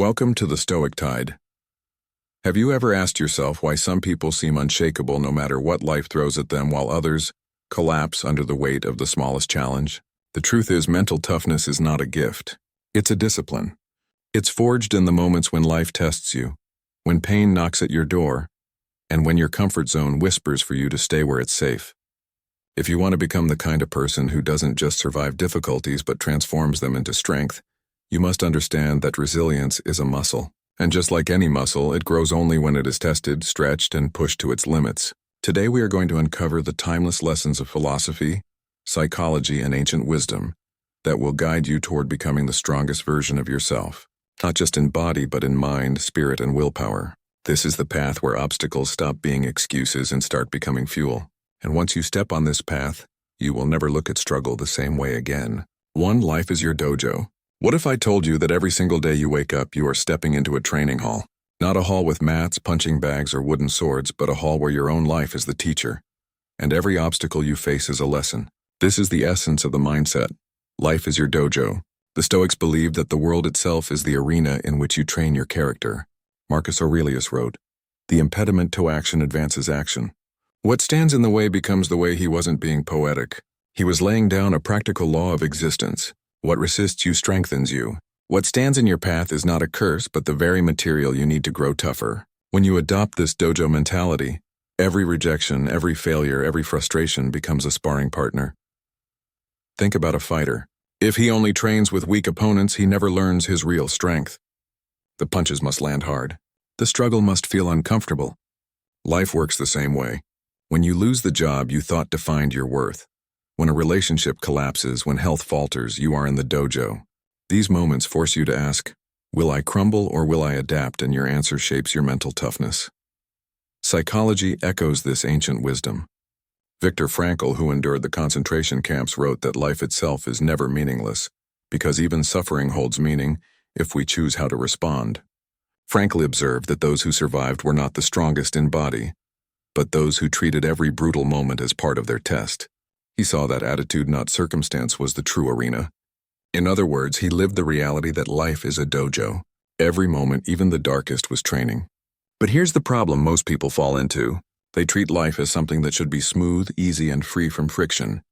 Welcome to the Stoic Tide. Have you ever asked yourself why some people seem unshakable no matter what life throws at them while others collapse under the weight of the smallest challenge? The truth is, mental toughness is not a gift. It's a discipline. It's forged in the moments when life tests you, when pain knocks at your door, and when your comfort zone whispers for you to stay where it's safe. If you want to become the kind of person who doesn't just survive difficulties but transforms them into strength, you must understand that resilience is a muscle. And just like any muscle, it grows only when it is tested, stretched, and pushed to its limits. Today we are going to uncover the timeless lessons of philosophy, psychology, and ancient wisdom that will guide you toward becoming the strongest version of yourself, not just in body but in mind, spirit, and willpower. This is the path where obstacles stop being excuses and start becoming fuel. And once you step on this path, you will never look at struggle the same way again. One life is your dojo. What if I told you that every single day you wake up, you are stepping into a training hall? Not a hall with mats, punching bags, or wooden swords, but a hall where your own life is the teacher. And every obstacle you face is a lesson. This is the essence of the mindset. Life is your dojo. The Stoics believed that the world itself is the arena in which you train your character. Marcus Aurelius wrote, "The impediment to action advances action." What stands in the way becomes the way. He wasn't being poetic. He was laying down a practical law of existence. What resists you strengthens you. What stands in your path is not a curse, but the very material you need to grow tougher. When you adopt this dojo mentality, every rejection, every failure, every frustration becomes a sparring partner. Think about a fighter. If he only trains with weak opponents, he never learns his real strength. The punches must land hard. The struggle must feel uncomfortable. Life works the same way. When you lose the job you thought defined your worth, when a relationship collapses, when health falters, you are in the dojo. These moments force you to ask, will I crumble or will I adapt? And your answer shapes your mental toughness. Psychology echoes this ancient wisdom. Viktor Frankl, who endured the concentration camps, wrote that life itself is never meaningless, because even suffering holds meaning if we choose how to respond. Frankl observed that those who survived were not the strongest in body, but those who treated every brutal moment as part of their test. He saw that attitude, not circumstance, was the true arena. In other words, he lived the reality that life is a dojo. Every moment, even the darkest, was training. But here's the problem most people fall into. They treat life as something that should be smooth, easy, and free from friction.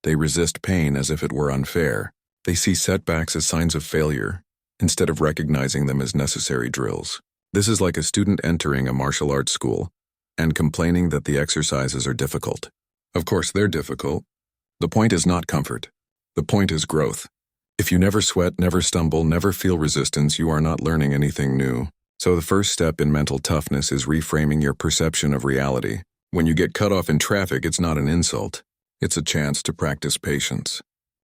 They resist pain as if it were unfair. They see setbacks as signs of failure, instead of recognizing them as necessary drills. This is like a student entering a martial arts school and complaining that the exercises are difficult. Of course, they're difficult. The point is not comfort. The point is growth. If you never sweat, never stumble, never feel resistance, you are not learning anything new. So the first step in mental toughness is reframing your perception of reality. When you get cut off in traffic, it's not an insult. It's a chance to practice patience.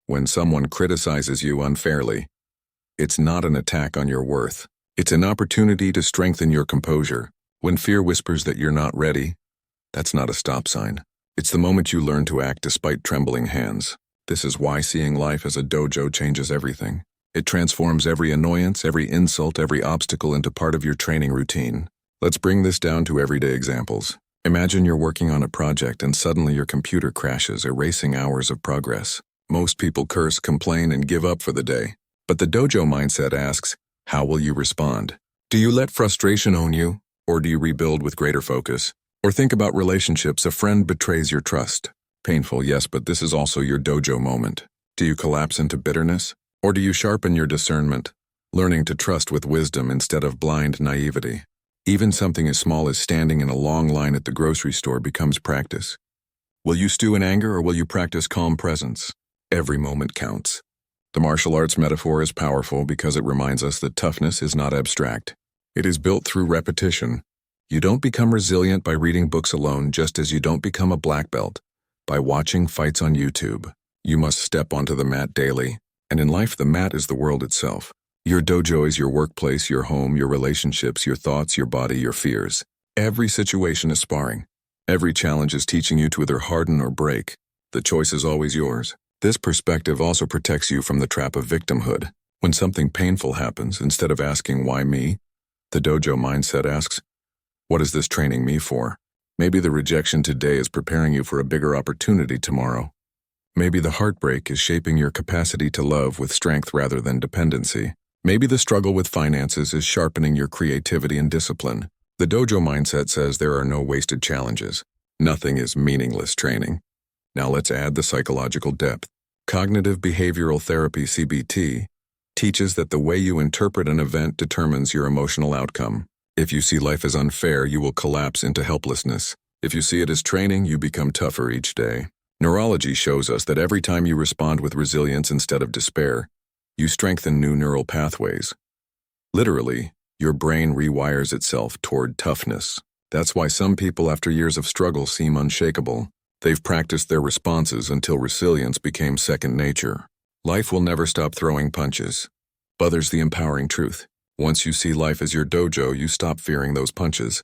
When someone criticizes you unfairly, it's not an attack on your worth. It's an opportunity to strengthen your composure. When fear whispers that you're not ready, that's not a stop sign. It's the moment you learn to act despite trembling hands. This is why seeing life as a dojo changes everything. It transforms every annoyance, every insult, every obstacle into part of your training routine. Let's bring this down to everyday examples. Imagine you're working on a project and suddenly your computer crashes, erasing hours of progress. Most people curse, complain, and give up for the day. But the dojo mindset asks, how will you respond? Do you let frustration own you, or do you rebuild with greater focus? Or think about relationships. A friend betrays your trust. Painful, yes, but this is also your dojo moment. Do you collapse into bitterness? Or do you sharpen your discernment, learning to trust with wisdom instead of blind naivety? Even something as small as standing in a long line at the grocery store becomes practice. Will you stew in anger or will you practice calm presence? Every moment counts. The martial arts metaphor is powerful because it reminds us that toughness is not abstract. It is built through repetition. You don't become resilient by reading books alone, just as you don't become a black belt by watching fights on YouTube. You must step onto the mat daily. And in life, the mat is the world itself. Your dojo is your workplace, your home, your relationships, your thoughts, your body, your fears. Every situation is sparring. Every challenge is teaching you to either harden or break. The choice is always yours. This perspective also protects you from the trap of victimhood. When something painful happens, instead of asking, why me? The dojo mindset asks, what is this training me for? Maybe the rejection today is preparing you for a bigger opportunity tomorrow. Maybe the heartbreak is shaping your capacity to love with strength rather than dependency. Maybe the struggle with finances is sharpening your creativity and discipline. The dojo mindset says there are no wasted challenges. Nothing is meaningless training. Now let's add the psychological depth. Cognitive behavioral therapy, CBT, teaches that the way you interpret an event determines your emotional outcome. If you see life as unfair, you will collapse into helplessness. If you see it as training, you become tougher each day. Neurology shows us that every time you respond with resilience instead of despair, you strengthen new neural pathways. Literally, your brain rewires itself toward toughness. That's why some people after years of struggle seem unshakable. They've practiced their responses until resilience became second nature. Life will never stop throwing punches. But there's the empowering truth. Once you see life as your dojo, you stop fearing those punches.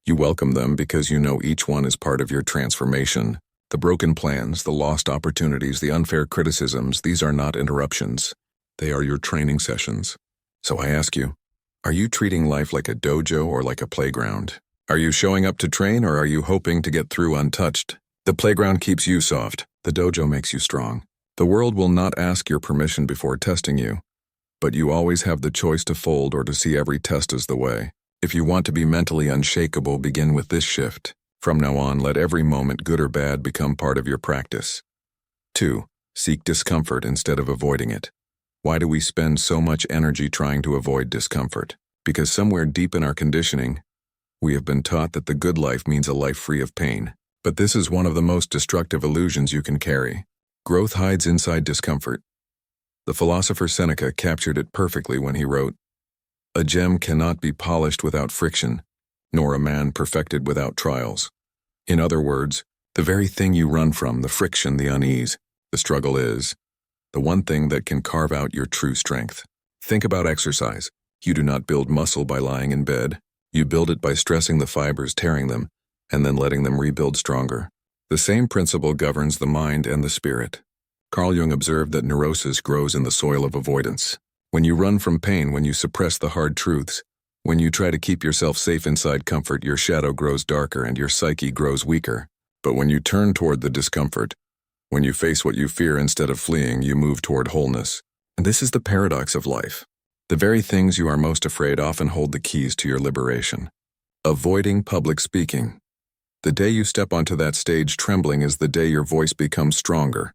You welcome them because you know each one is part of your transformation. The broken plans, the lost opportunities, the unfair criticisms, these are not interruptions. They are your training sessions. So I ask you, are you treating life like a dojo or like a playground? Are you showing up to train or are you hoping to get through untouched? The playground keeps you soft. The dojo makes you strong. The world will not ask your permission before testing you, but you always have the choice to fold or to see every test as the way. If you want to be mentally unshakable, begin with this shift. From now on, let every moment, good or bad, become part of your practice. 2. Seek discomfort instead of avoiding it. Why do we spend so much energy trying to avoid discomfort? Because somewhere deep in our conditioning, we have been taught that the good life means a life free of pain. But this is one of the most destructive illusions you can carry. Growth hides inside discomfort. The philosopher Seneca captured it perfectly when he wrote, "A gem cannot be polished without friction, nor a man perfected without trials." In other words, the very thing you run from, the friction, the unease, the struggle is the one thing that can carve out your true strength. Think about exercise. You do not build muscle by lying in bed. You build it by stressing the fibers, tearing them, and then letting them rebuild stronger. The same principle governs the mind and the spirit. Carl Jung observed that neurosis grows in the soil of avoidance. When you run from pain, when you suppress the hard truths, when you try to keep yourself safe inside comfort, your shadow grows darker and your psyche grows weaker. But when you turn toward the discomfort, when you face what you fear instead of fleeing, you move toward wholeness. And this is the paradox of life. The very things you are most afraid often hold the keys to your liberation. Avoiding public speaking. The day you step onto that stage trembling is the day your voice becomes stronger.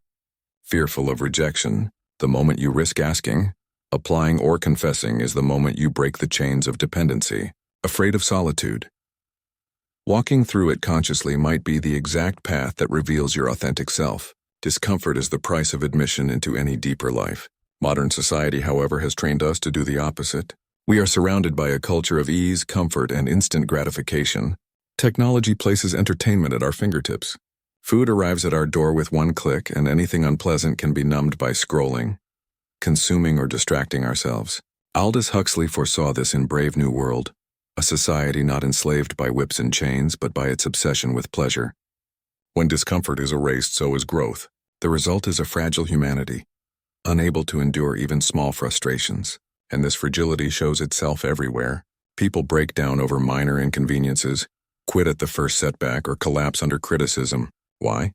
Fearful of rejection, the moment you risk asking, applying or confessing is the moment you break the chains of dependency. Afraid of solitude. Walking through it consciously might be the exact path that reveals your authentic self. Discomfort is the price of admission into any deeper life. Modern society, however, has trained us to do the opposite. We are surrounded by a culture of ease, comfort, and instant gratification. Technology places entertainment at our fingertips. Food arrives at our door with one click, and anything unpleasant can be numbed by scrolling, consuming, or distracting ourselves. Aldous Huxley foresaw this in Brave New World, a society not enslaved by whips and chains, but by its obsession with pleasure. When discomfort is erased, so is growth. The result is a fragile humanity, unable to endure even small frustrations. And this fragility shows itself everywhere. People break down over minor inconveniences, quit at the first setback, or collapse under criticism. Why?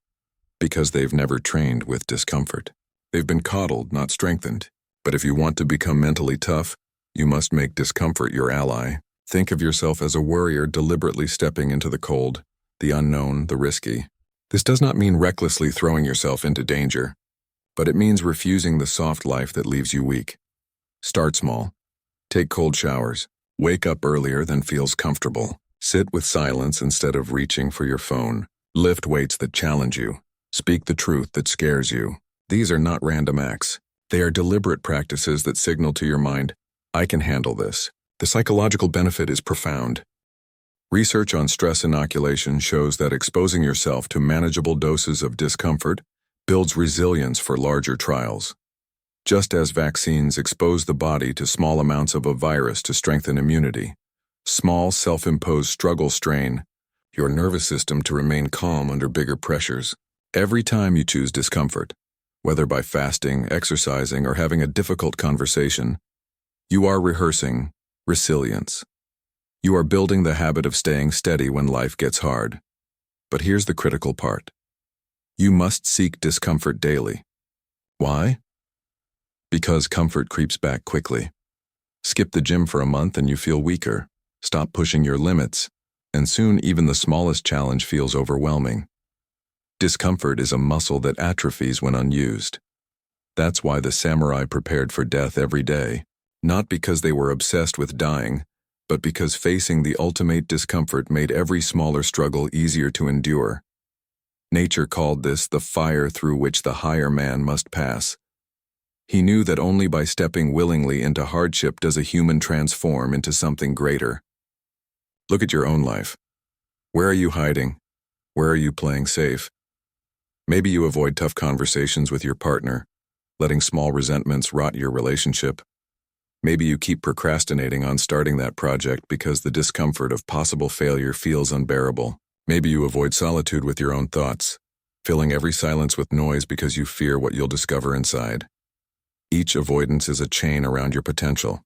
Because they've never trained with discomfort. They've been coddled, not strengthened. But if you want to become mentally tough, you must make discomfort your ally. Think of yourself as a warrior deliberately stepping into the cold, the unknown, the risky. This does not mean recklessly throwing yourself into danger, but it means refusing the soft life that leaves you weak. Start small. Take cold showers. Wake up earlier than feels comfortable. Sit with silence instead of reaching for your phone. Lift weights that challenge you. Speak the truth that scares you. These are not random acts. They are deliberate practices that signal to your mind, I can handle this. The psychological benefit is profound. Research on stress inoculation shows that exposing yourself to manageable doses of discomfort builds resilience for larger trials. Just as vaccines expose the body to small amounts of a virus to strengthen immunity, small self-imposed struggle strain your nervous system to remain calm under bigger pressures. Every time you choose discomfort, whether by fasting, exercising, or having a difficult conversation, you are rehearsing resilience. You are building the habit of staying steady when life gets hard. But here's the critical part. You must seek discomfort daily. Why? Because comfort creeps back quickly. Skip the gym for a month and you feel weaker. Stop pushing your limits, and soon even the smallest challenge feels overwhelming. Discomfort is a muscle that atrophies when unused. That's why the samurai prepared for death every day, not because they were obsessed with dying, but because facing the ultimate discomfort made every smaller struggle easier to endure. Nature called this the fire through which the higher man must pass. He knew that only by stepping willingly into hardship does a human transform into something greater. Look at your own life. Where are you hiding? Where are you playing safe? Maybe you avoid tough conversations with your partner, letting small resentments rot your relationship. Maybe you keep procrastinating on starting that project because the discomfort of possible failure feels unbearable. Maybe you avoid solitude with your own thoughts, filling every silence with noise because you fear what you'll discover inside. Each avoidance is a chain around your potential,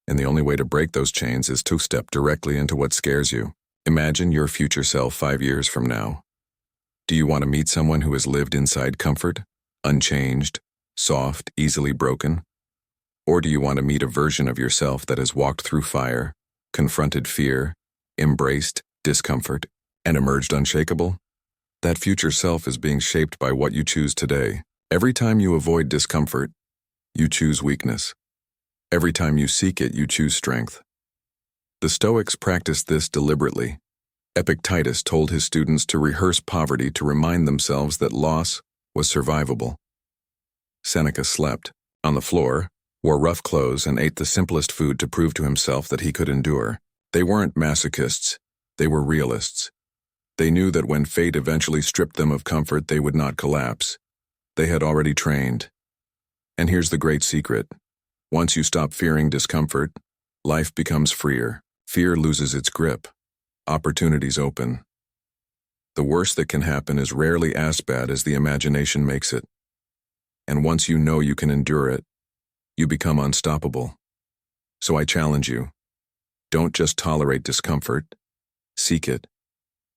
and the only way to break those chains is to step directly into what scares you. Imagine your future self 5 years from now. Do you want to meet someone who has lived inside comfort, unchanged, soft, easily broken? Or do you want to meet a version of yourself that has walked through fire, confronted fear, embraced discomfort, and emerged unshakable? That future self is being shaped by what you choose today. Every time you avoid discomfort, you choose weakness. Every time you seek it, you choose strength. The Stoics practiced this deliberately. Epictetus told his students to rehearse poverty to remind themselves that loss was survivable. Seneca slept on the floor, wore rough clothes, and ate the simplest food to prove to himself that he could endure. They weren't masochists, they were realists. They knew that when fate eventually stripped them of comfort, they would not collapse. They had already trained. And here's the great secret. Once you stop fearing discomfort, life becomes freer. Fear loses its grip. Opportunities open. The worst that can happen is rarely as bad as the imagination makes it. And once you know you can endure it, you become unstoppable. So I challenge you. Don't just tolerate discomfort. Seek it.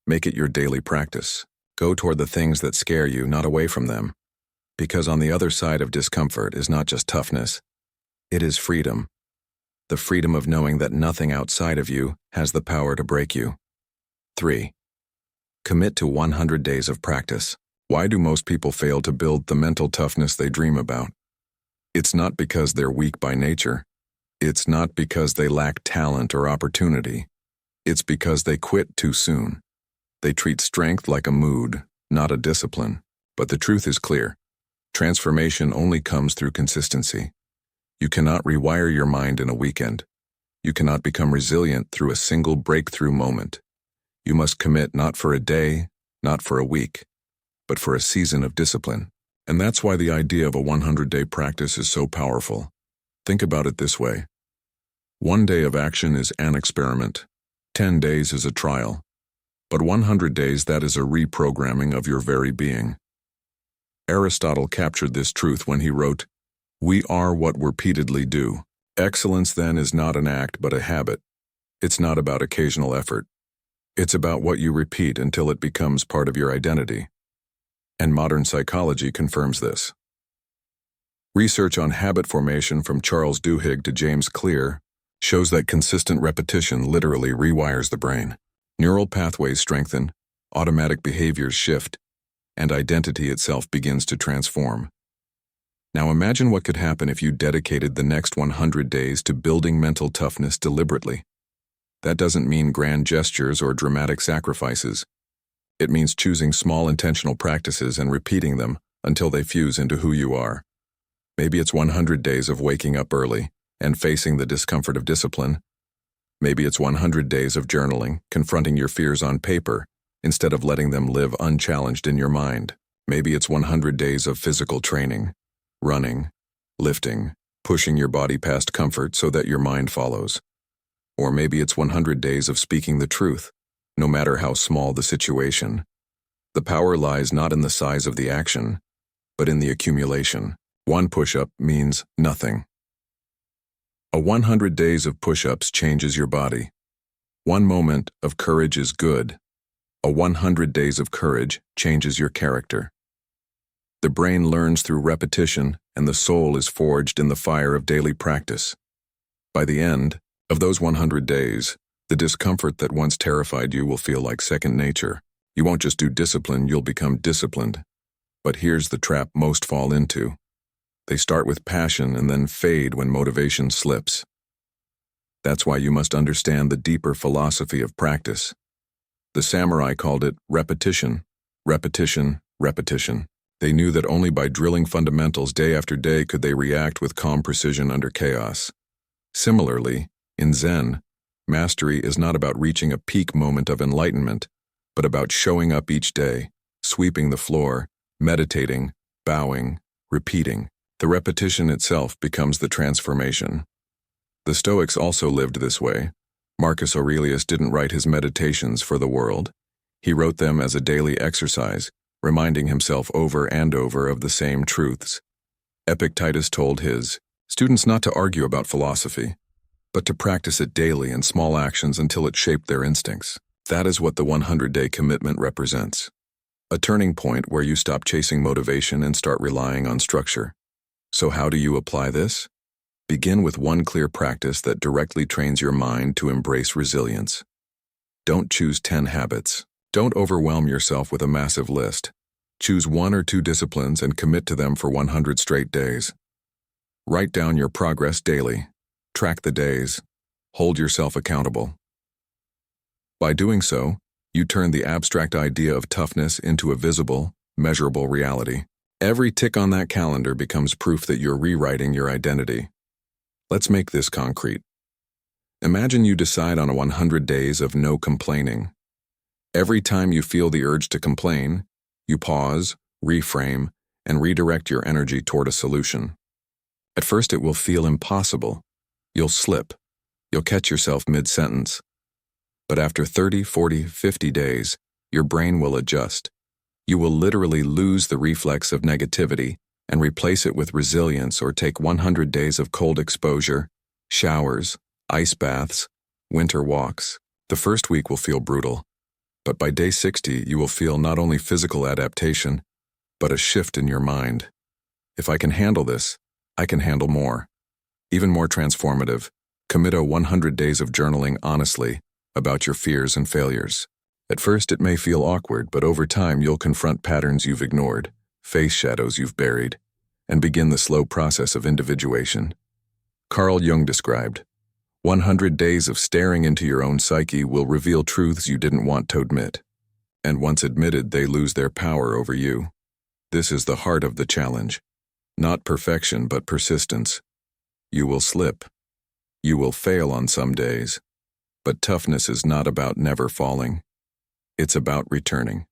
Make it your daily practice. Go toward the things that scare you, not away from them. Because on the other side of discomfort is not just toughness. It is freedom. The freedom of knowing that nothing outside of you has the power to break you. 3. Commit to 100 days of practice. Why do most people fail to build the mental toughness they dream about? It's not because they're weak by nature. It's not because they lack talent or opportunity. It's because they quit too soon. They treat strength like a mood, not a discipline. But the truth is clear. Transformation only comes through consistency. You cannot rewire your mind in a weekend. You cannot become resilient through a single breakthrough moment. You must commit not for a day, not for a week, but for a season of discipline. And that's why the idea of a 100-day practice is so powerful. Think about it this way. 1 day of action is an experiment. 10 days is a trial. But 100 days, that is a reprogramming of your very being. Aristotle captured this truth when he wrote, "We are what we repeatedly do." Excellence, then, is not an act but a habit. It's not about occasional effort. It's about what you repeat until it becomes part of your identity. And modern psychology confirms this. Research on habit formation from Charles Duhigg to James Clear shows that consistent repetition literally rewires the brain. Neural pathways strengthen, automatic behaviors shift, and identity itself begins to transform. Now imagine what could happen if you dedicated the next 100 days to building mental toughness deliberately. That doesn't mean grand gestures or dramatic sacrifices. It means choosing small intentional practices and repeating them until they fuse into who you are. Maybe it's 100 days of waking up early and facing the discomfort of discipline. Maybe it's 100 days of journaling, confronting your fears on paper instead of letting them live unchallenged in your mind. Maybe it's 100 days of physical training, running, lifting, pushing your body past comfort so that your mind follows. Or maybe it's 100 days of speaking the truth, no matter how small the situation. The power lies not in the size of the action, but in the accumulation. 1 push-up means nothing. A 100 days of push-ups changes your body. 1 moment of courage is good. A 100 days of courage changes your character. The brain learns through repetition, and the soul is forged in the fire of daily practice. By the end of those 100 days, the discomfort that once terrified you will feel like second nature. You won't just do discipline, you'll become disciplined. But here's the trap most fall into. They start with passion and then fade when motivation slips. That's why you must understand the deeper philosophy of practice. The samurai called it repetition, repetition, repetition. They knew that only by drilling fundamentals day after day could they react with calm precision under chaos. Similarly, in Zen, mastery is not about reaching a peak moment of enlightenment, but about showing up each day, sweeping the floor, meditating, bowing, repeating. The repetition itself becomes the transformation. The Stoics also lived this way. Marcus Aurelius didn't write his meditations for the world. He wrote them as a daily exercise, reminding himself over and over of the same truths. Epictetus told his students not to argue about philosophy, but to practice it daily in small actions until it shaped their instincts. That is what the 100-day commitment represents. A turning point where you stop chasing motivation and start relying on structure. So how do you apply this? Begin with one clear practice that directly trains your mind to embrace resilience. Don't choose 10 habits. Don't overwhelm yourself with a massive list. Choose 1 or 2 disciplines and commit to them for 100 straight days. Write down your progress daily. Track the days. Hold yourself accountable. By doing so, you turn the abstract idea of toughness into a visible, measurable reality. Every tick on that calendar becomes proof that you're rewriting your identity. Let's make this concrete. Imagine you decide on 100 days of no complaining. Every time you feel the urge to complain, you pause, reframe, and redirect your energy toward a solution. At first it will feel impossible. You'll slip. You'll catch yourself mid-sentence. But after 30, 40, 50 days, your brain will adjust. You will literally lose the reflex of negativity and replace it with resilience, or take 100 days of cold exposure, showers, ice baths, winter walks. The first week will feel brutal, but by day 60 you will feel not only physical adaptation, but a shift in your mind. If I can handle this, I can handle more. Even more transformative, commit 100 days of journaling honestly about your fears and failures. At first it may feel awkward, but over time you'll confront patterns you've ignored, face shadows you've buried, and begin the slow process of individuation. Carl Jung described, 100 days of staring into your own psyche will reveal truths you didn't want to admit. And once admitted, they lose their power over you. This is the heart of the challenge. Not perfection, but persistence. You will slip. You will fail on some days. But toughness is not about never falling. It's about returning.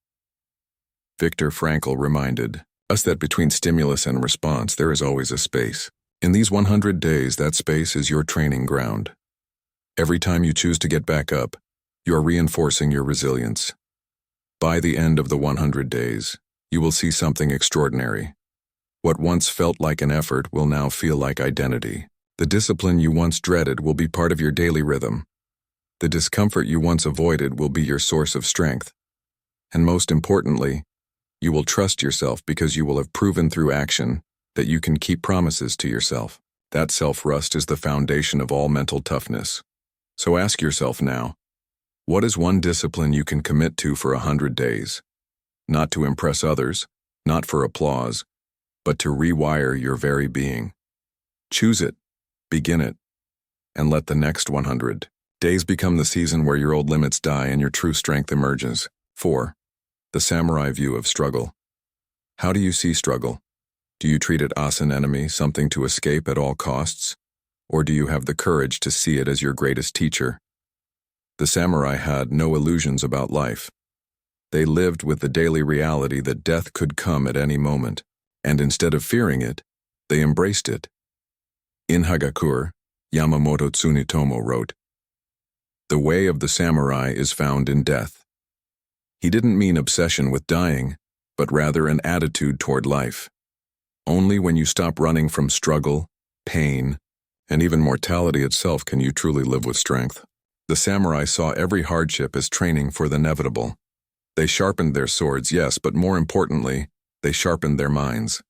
Viktor Frankl reminded us that between stimulus and response there is always a space. In these 100 days, that space is your training ground. Every time you choose to get back up, you are reinforcing your resilience. By the end of the 100 days, you will see something extraordinary. What once felt like an effort will now feel like identity. The discipline you once dreaded will be part of your daily rhythm. The discomfort you once avoided will be your source of strength. And most importantly, you will trust yourself because you will have proven through action that you can keep promises to yourself. That self-trust is the foundation of all mental toughness. So ask yourself now, what is one discipline you can commit to for 100 days? Not to impress others, not for applause, but to rewire your very being. Choose it, begin it, and let the next 100 days become the season where your old limits die and your true strength emerges. 4. The samurai view of struggle. How do you see struggle? Do you treat it as an enemy, something to escape at all costs? Or do you have the courage to see it as your greatest teacher? The samurai had no illusions about life. They lived with the daily reality that death could come at any moment, and instead of fearing it, they embraced it. In Hagakure, Yamamoto Tsunetomo wrote, "The way of the samurai is found in death." He didn't mean obsession with dying, but rather an attitude toward life. Only when you stop running from struggle, pain, and even mortality itself can you truly live with strength. The samurai saw every hardship as training for the inevitable. They sharpened their swords, yes, but more importantly, they sharpened their minds.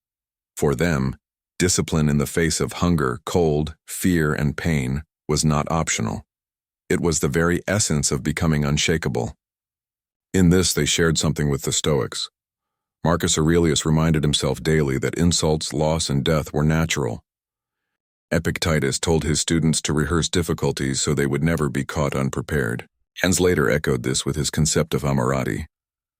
For them, discipline in the face of hunger, cold, fear, and pain was not optional. It was the very essence of becoming unshakable. In this, they shared something with the Stoics. Marcus Aurelius reminded himself daily that insults, loss, and death were natural. Epictetus told his students to rehearse difficulties so they would never be caught unprepared. Hans later echoed this with his concept of amorati,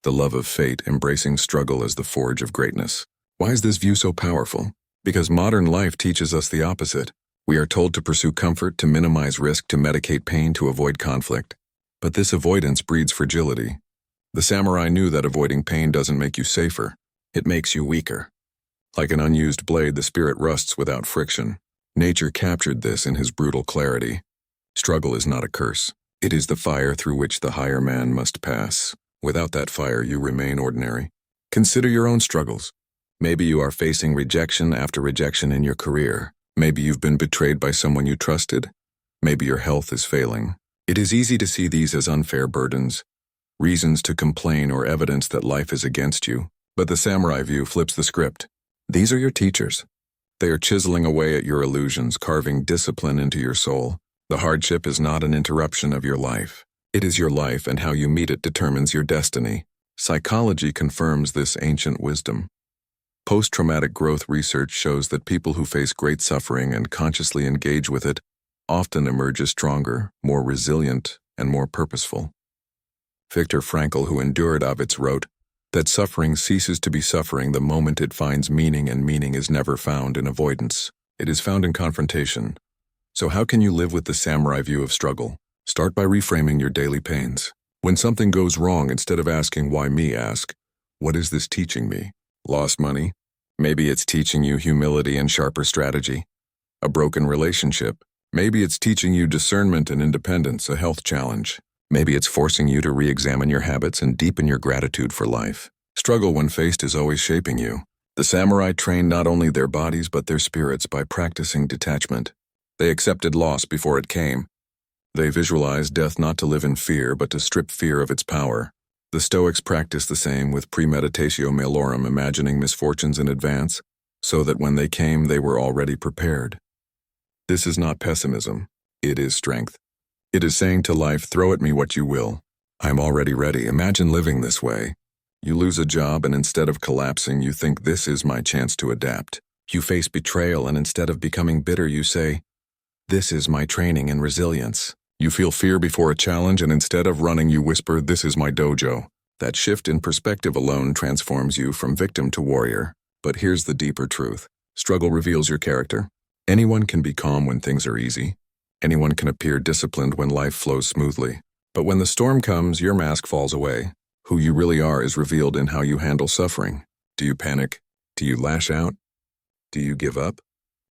the love of fate embracing struggle as the forge of greatness. Why is this view so powerful? Because modern life teaches us the opposite. We are told to pursue comfort, to minimize risk, to medicate pain, to avoid conflict. But this avoidance breeds fragility. The samurai knew that avoiding pain doesn't make you safer. It makes you weaker. Like an unused blade, the spirit rusts without friction. Nature captured this in his brutal clarity. Struggle is not a curse. It is the fire through which the higher man must pass. Without that fire, you remain ordinary. Consider your own struggles. Maybe you are facing rejection after rejection in your career. Maybe you've been betrayed by someone you trusted. Maybe your health is failing. It is easy to see these as unfair burdens, reasons to complain or evidence that life is against you. But the samurai view flips the script. These are your teachers. They are chiseling away at your illusions, carving discipline into your soul. The hardship is not an interruption of your life. It is your life, and how you meet it determines your destiny. Psychology confirms this ancient wisdom. Post-traumatic growth research shows that people who face great suffering and consciously engage with it often emerge as stronger, more resilient, and more purposeful. Viktor Frankl, who endured Auschwitz, wrote that suffering ceases to be suffering the moment it finds meaning, and meaning is never found in avoidance. It is found in confrontation. So how can you live with the samurai view of struggle? Start by reframing your daily pains. When something goes wrong, instead of asking why me, ask, what is this teaching me? Lost money? Maybe it's teaching you humility and sharper strategy. A broken relationship? Maybe it's teaching you discernment and independence, a health challenge. Maybe it's forcing you to re-examine your habits and deepen your gratitude for life. Struggle, when faced, is always shaping you. The samurai trained not only their bodies but their spirits by practicing detachment. They accepted loss before it came. They visualized death not to live in fear but to strip fear of its power. The Stoics practiced the same with Premeditatio Malorum, imagining misfortunes in advance, so that when they came they were already prepared. This is not pessimism. It is strength. It is saying to life, throw at me what you will. I'm already ready. Imagine living this way. You lose a job, and instead of collapsing, you think, this is my chance to adapt. You face betrayal, and instead of becoming bitter, you say, this is my training in resilience. You feel fear before a challenge, and instead of running, you whisper, this is my dojo. That shift in perspective alone transforms you from victim to warrior. But here's the deeper truth. Struggle reveals your character. Anyone can be calm when things are easy. Anyone can appear disciplined when life flows smoothly. But when the storm comes, your mask falls away. Who you really are is revealed in how you handle suffering. Do you panic? Do you lash out? Do you give up?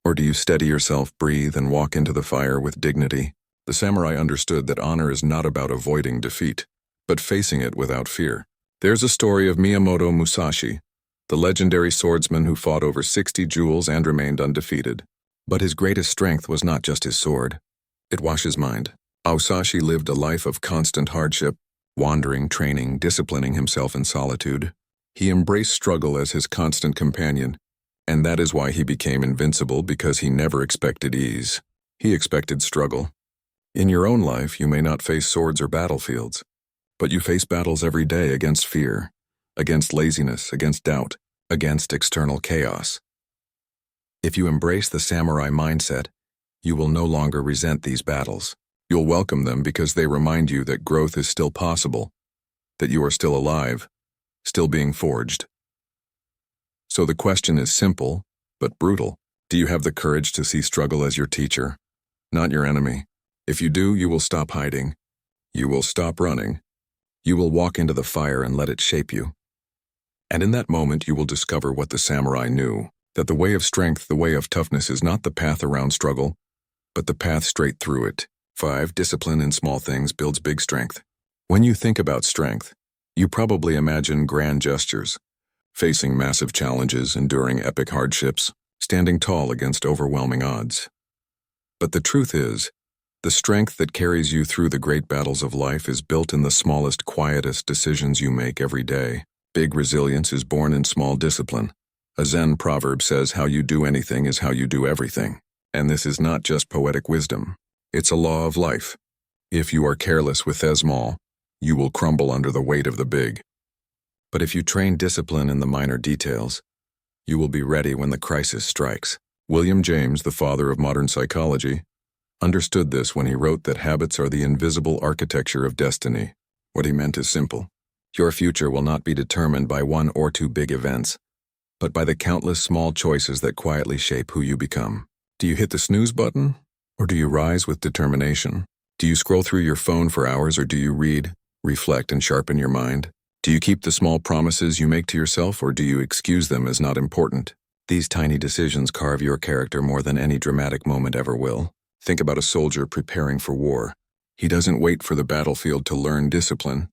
Or do you steady yourself, breathe, and walk into the fire with dignity? The samurai understood that honor is not about avoiding defeat, but facing it without fear. There's a story of Miyamoto Musashi, the legendary swordsman who fought over 60 duels and remained undefeated. But his greatest strength was not just his sword. It was his mind. Musashi lived a life of constant hardship, wandering, training, disciplining himself in solitude. He embraced struggle as his constant companion, and that is why he became invincible, because he never expected ease. He expected struggle. In your own life, you may not face swords or battlefields, but you face battles every day against fear, against laziness, against doubt, against external chaos. If you embrace the samurai mindset, you will no longer resent these battles. You'll welcome them because they remind you that growth is still possible, that you are still alive, still being forged. So the question is simple, but brutal. Do you have the courage to see struggle as your teacher, not your enemy? If you do, you will stop hiding. You will stop running. You will walk into the fire and let it shape you. And in that moment, you will discover what the samurai knew, that the way of strength, the way of toughness, is not the path around struggle, but the path straight through it. 5. Discipline in small things builds big strength. When you think about strength, you probably imagine grand gestures, facing massive challenges, enduring epic hardships, standing tall against overwhelming odds. But the truth is, the strength that carries you through the great battles of life is built in the smallest, quietest decisions you make every day. Big resilience is born in small discipline. A Zen proverb says, how you do anything is how you do everything. And this is not just poetic wisdom. It's a law of life. If you are careless with the small, you will crumble under the weight of the big. But if you train discipline in the minor details, you will be ready when the crisis strikes. William James, the father of modern psychology, understood this when he wrote that habits are the invisible architecture of destiny. What he meant is simple. Your future will not be determined by one or two big events, but by the countless small choices that quietly shape who you become. Do you hit the snooze button, or do you rise with determination? Do you scroll through your phone for hours, or do you read, reflect, and sharpen your mind? Do you keep the small promises you make to yourself, or do you excuse them as not important? These tiny decisions carve your character more than any dramatic moment ever will. Think about a soldier preparing for war. He doesn't wait for the battlefield to learn discipline.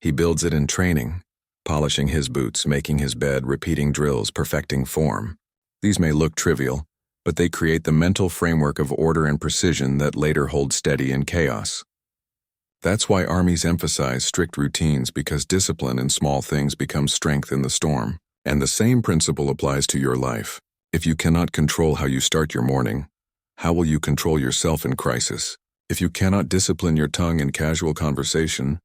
He builds it in training, polishing his boots, making his bed, repeating drills, perfecting form. These may look trivial, but they create the mental framework of order and precision that later holds steady in chaos. That's why armies emphasize strict routines, because discipline in small things becomes strength in the storm. And the same principle applies to your life. If you cannot control how you start your morning, how will you control yourself in crisis? If you cannot discipline your tongue in casual conversation,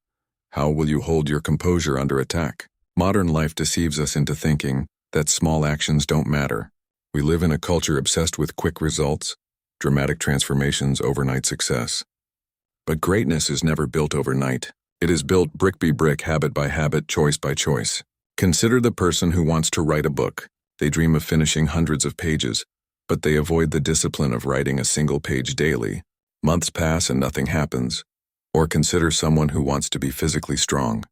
how will you hold your composure under attack? Modern life deceives us into thinking that small actions don't matter. We live in a culture obsessed with quick results, dramatic transformations, overnight success. But greatness is never built overnight. It is built brick by brick, habit by habit, choice by choice. Consider the person who wants to write a book. They dream of finishing hundreds of pages, but they avoid the discipline of writing a single page daily. Months pass and nothing happens. Or consider someone who wants to be physically strong.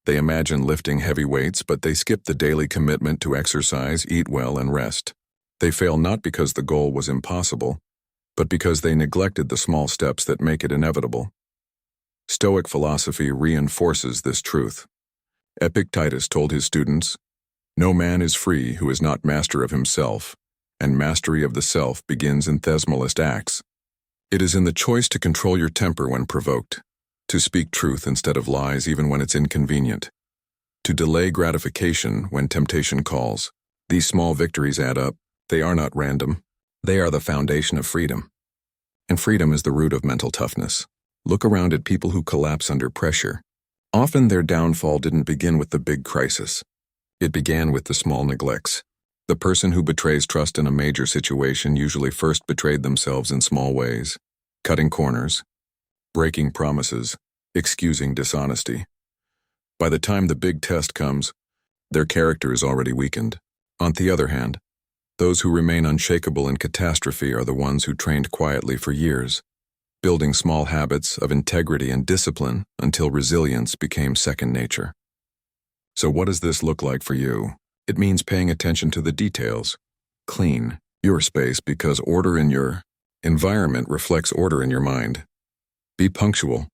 They imagine lifting heavy weights, but they skip the daily commitment to exercise, eat well, and rest. They fail not because the goal was impossible, but because they neglected the small steps that make it inevitable. Stoic philosophy reinforces this truth. Epictetus told his students, "No man is free who is not master of himself, and mastery of the self begins in the smallest acts." It is in the choice to control your temper when provoked, to speak truth instead of lies even when it's inconvenient, to delay gratification when temptation calls. These small victories add up. They are not random. They are the foundation of freedom. And freedom is the root of mental toughness. Look around at people who collapse under pressure. Often their downfall didn't begin with the big crisis. It began with the small neglects. The person who betrays trust in a major situation usually first betrayed themselves in small ways, cutting corners, breaking promises, excusing dishonesty. By the time the big test comes, their character is already weakened. On the other hand, those who remain unshakable in catastrophe are the ones who trained quietly for years, building small habits of integrity and discipline until resilience became second nature. So what does this look like for you? It means paying attention to the details. Clean your space because order in your environment reflects order in your mind. Be punctual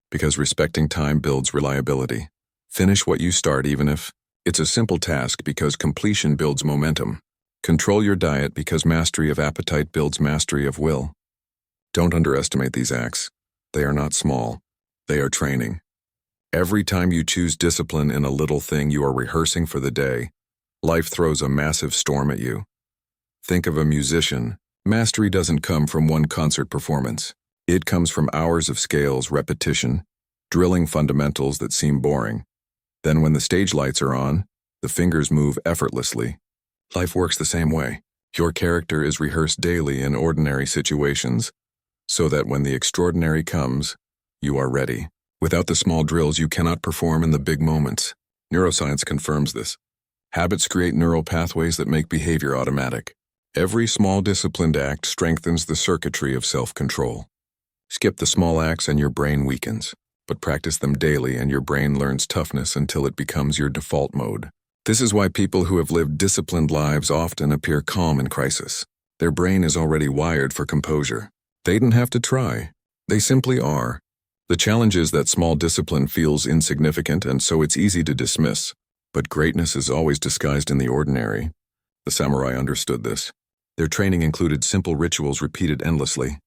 because respecting time builds reliability. Finish what you start even if it's a simple task because completion builds momentum. Control your diet because mastery of appetite builds mastery of will. Don't underestimate these acts. They are not small. They are training. Every time you choose discipline in a little thing, you are rehearsing for the day. Life throws a massive storm at you. Think of a musician. Mastery doesn't come from one concert performance. It comes from hours of scales, repetition, drilling fundamentals that seem boring. Then when the stage lights are on, the fingers move effortlessly. Life works the same way. Your character is rehearsed daily in ordinary situations, so that when the extraordinary comes, you are ready. Without the small drills, you cannot perform in the big moments. Neuroscience confirms this. Habits create neural pathways that make behavior automatic. Every small disciplined act strengthens the circuitry of self-control. Skip the small acts and your brain weakens, but practice them daily and your brain learns toughness until it becomes your default mode. This is why people who have lived disciplined lives often appear calm in crisis. Their brain is already wired for composure. They didn't have to try. They simply are. The challenge is that small discipline feels insignificant and so it's easy to dismiss. But greatness is always disguised in the ordinary. The samurai understood this. Their training included simple rituals repeated endlessly.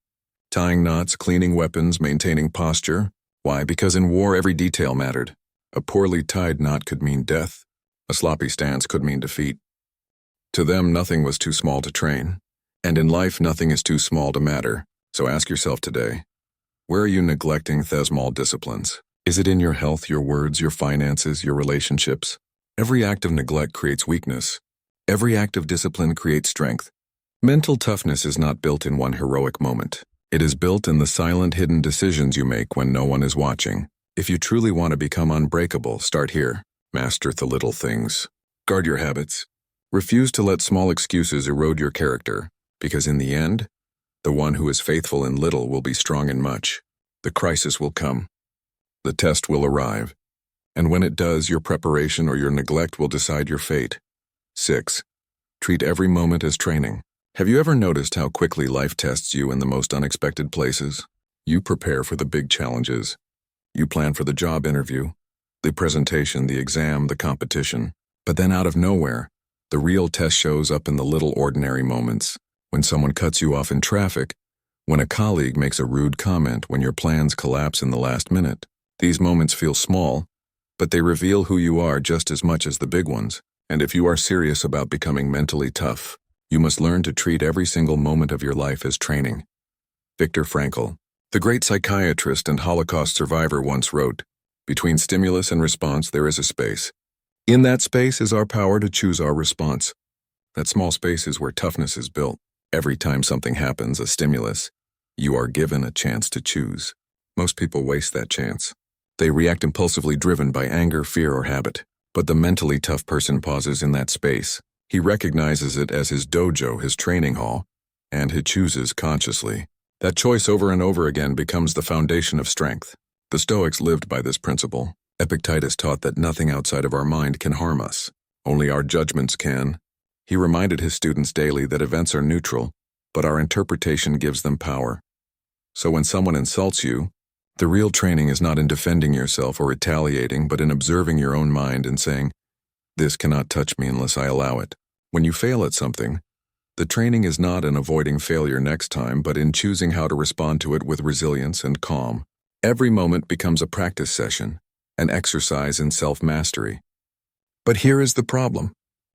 Tying knots, cleaning weapons, maintaining posture. Why? Because in war every detail mattered. A poorly tied knot could mean death. A sloppy stance could mean defeat. To them, nothing was too small to train. And in life, nothing is too small to matter. So ask yourself today, where are you neglecting small disciplines? Is it in your health, your words, your finances, your relationships? Every act of neglect creates weakness. Every act of discipline creates strength. Mental toughness is not built in one heroic moment. It is built in the silent, hidden decisions you make when no one is watching. If you truly want to become unbreakable, start here. Master the little things. Guard your habits. Refuse to let small excuses erode your character, because in the end, the one who is faithful in little will be strong in much. The crisis will come. The test will arrive. And when it does, your preparation or your neglect will decide your fate. 6. Treat every moment as training. Have you ever noticed how quickly life tests you in the most unexpected places? You prepare for the big challenges. You plan for the job interview, the presentation, the exam, the competition. But then out of nowhere, the real test shows up in the little ordinary moments. When someone cuts you off in traffic, when a colleague makes a rude comment, when your plans collapse in the last minute. These moments feel small, but they reveal who you are just as much as the big ones. And if you are serious about becoming mentally tough, you must learn to treat every single moment of your life as training. Viktor Frankl, the great psychiatrist and Holocaust survivor, once wrote, "Between stimulus and response there is a space. In that space is our power to choose our response." That small space is where toughness is built. Every time something happens, a stimulus, you are given a chance to choose. Most people waste that chance. They react impulsively, driven by anger, fear, or habit. But the mentally tough person pauses in that space. He recognizes it as his dojo, his training hall, and he chooses consciously. That choice over and over again becomes the foundation of strength. The Stoics lived by this principle. Epictetus taught that nothing outside of our mind can harm us. Only our judgments can. He reminded his students daily that events are neutral, but our interpretation gives them power. So when someone insults you, the real training is not in defending yourself or retaliating, but in observing your own mind and saying, "This cannot touch me unless I allow it." When you fail at something, the training is not in avoiding failure next time, but in choosing how to respond to it with resilience and calm. Every moment becomes a practice session, an exercise in self-mastery. But here is the problem.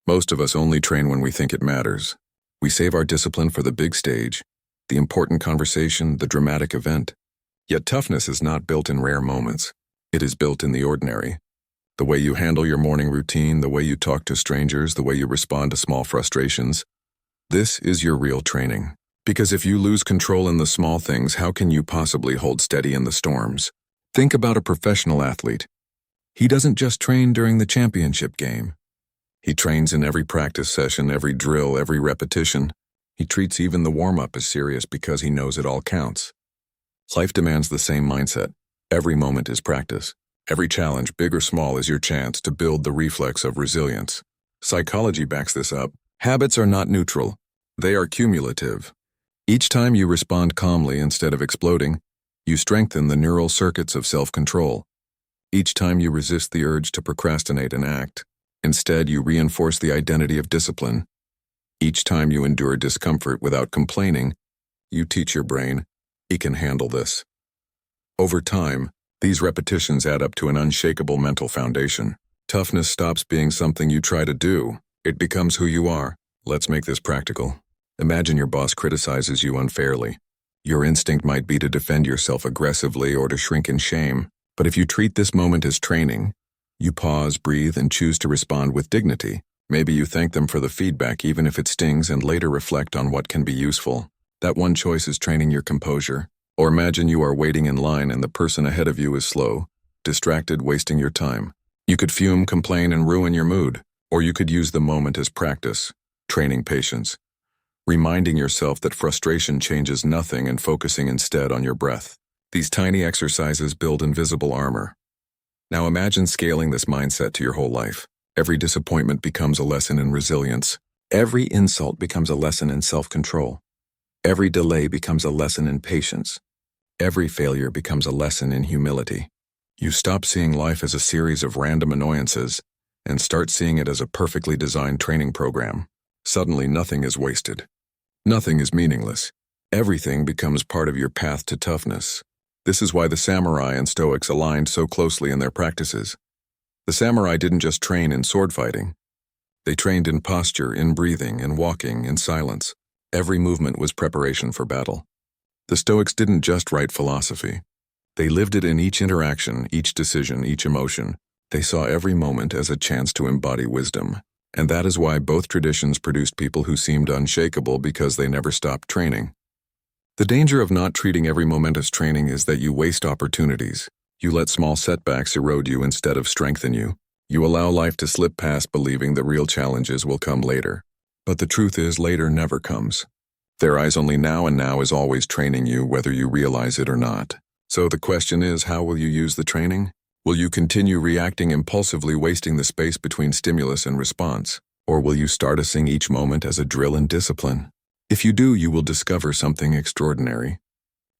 Most of us only train when we think it matters. We save our discipline for the big stage, the important conversation, the dramatic event. Yet toughness is not built in rare moments. It is built in the ordinary. The way you handle your morning routine, the way you talk to strangers, the way you respond to small frustrations. This is your real training. Because if you lose control in the small things, how can you possibly hold steady in the storms? Think about a professional athlete. He doesn't just train during the championship game. He trains in every practice session, every drill, every repetition. He treats even the warm-up as serious because he knows it all counts. Life demands the same mindset. Every moment is practice. Every challenge, big or small, is your chance to build the reflex of resilience. Psychology backs this up. Habits are not neutral. They are cumulative. Each time you respond calmly instead of exploding, you strengthen the neural circuits of self-control. Each time you resist the urge to procrastinate and act, instead you reinforce the identity of discipline. Each time you endure discomfort without complaining, you teach your brain, "He can handle this." Over time, these repetitions add up to an unshakable mental foundation. Toughness stops being something you try to do. It becomes who you are. Let's make this practical. Imagine your boss criticizes you unfairly. Your instinct might be to defend yourself aggressively or to shrink in shame. But if you treat this moment as training, you pause, breathe, and choose to respond with dignity. Maybe you thank them for the feedback even if it stings, and later reflect on what can be useful. That one choice is training your composure. Or imagine you are waiting in line and the person ahead of you is slow, distracted, wasting your time. You could fume, complain, and ruin your mood. Or you could use the moment as practice, training patience, reminding yourself that frustration changes nothing and focusing instead on your breath. These tiny exercises build invisible armor. Now imagine scaling this mindset to your whole life. Every disappointment becomes a lesson in resilience. Every insult becomes a lesson in self-control. Every delay becomes a lesson in patience. Every failure becomes a lesson in humility. You stop seeing life as a series of random annoyances and start seeing it as a perfectly designed training program. Suddenly, nothing is wasted. Nothing is meaningless. Everything becomes part of your path to toughness. This is why the samurai and Stoics aligned so closely in their practices. The samurai didn't just train in sword fighting. They trained in posture, in breathing, in walking, in silence. Every movement was preparation for battle. The Stoics didn't just write philosophy. They lived it in each interaction, each decision, each emotion. They saw every moment as a chance to embody wisdom. And that is why both traditions produced people who seemed unshakable because they never stopped training. The danger of not treating every moment as training is that you waste opportunities. You let small setbacks erode you instead of strengthen you. You allow life to slip past believing the real challenges will come later. But the truth is, later never comes. There is only now, and now is always training you whether you realize it or not. So the question is, how will you use the training? Will you continue reacting impulsively, wasting the space between stimulus and response? Or will you start seeing each moment as a drill in discipline? If you do, you will discover something extraordinary.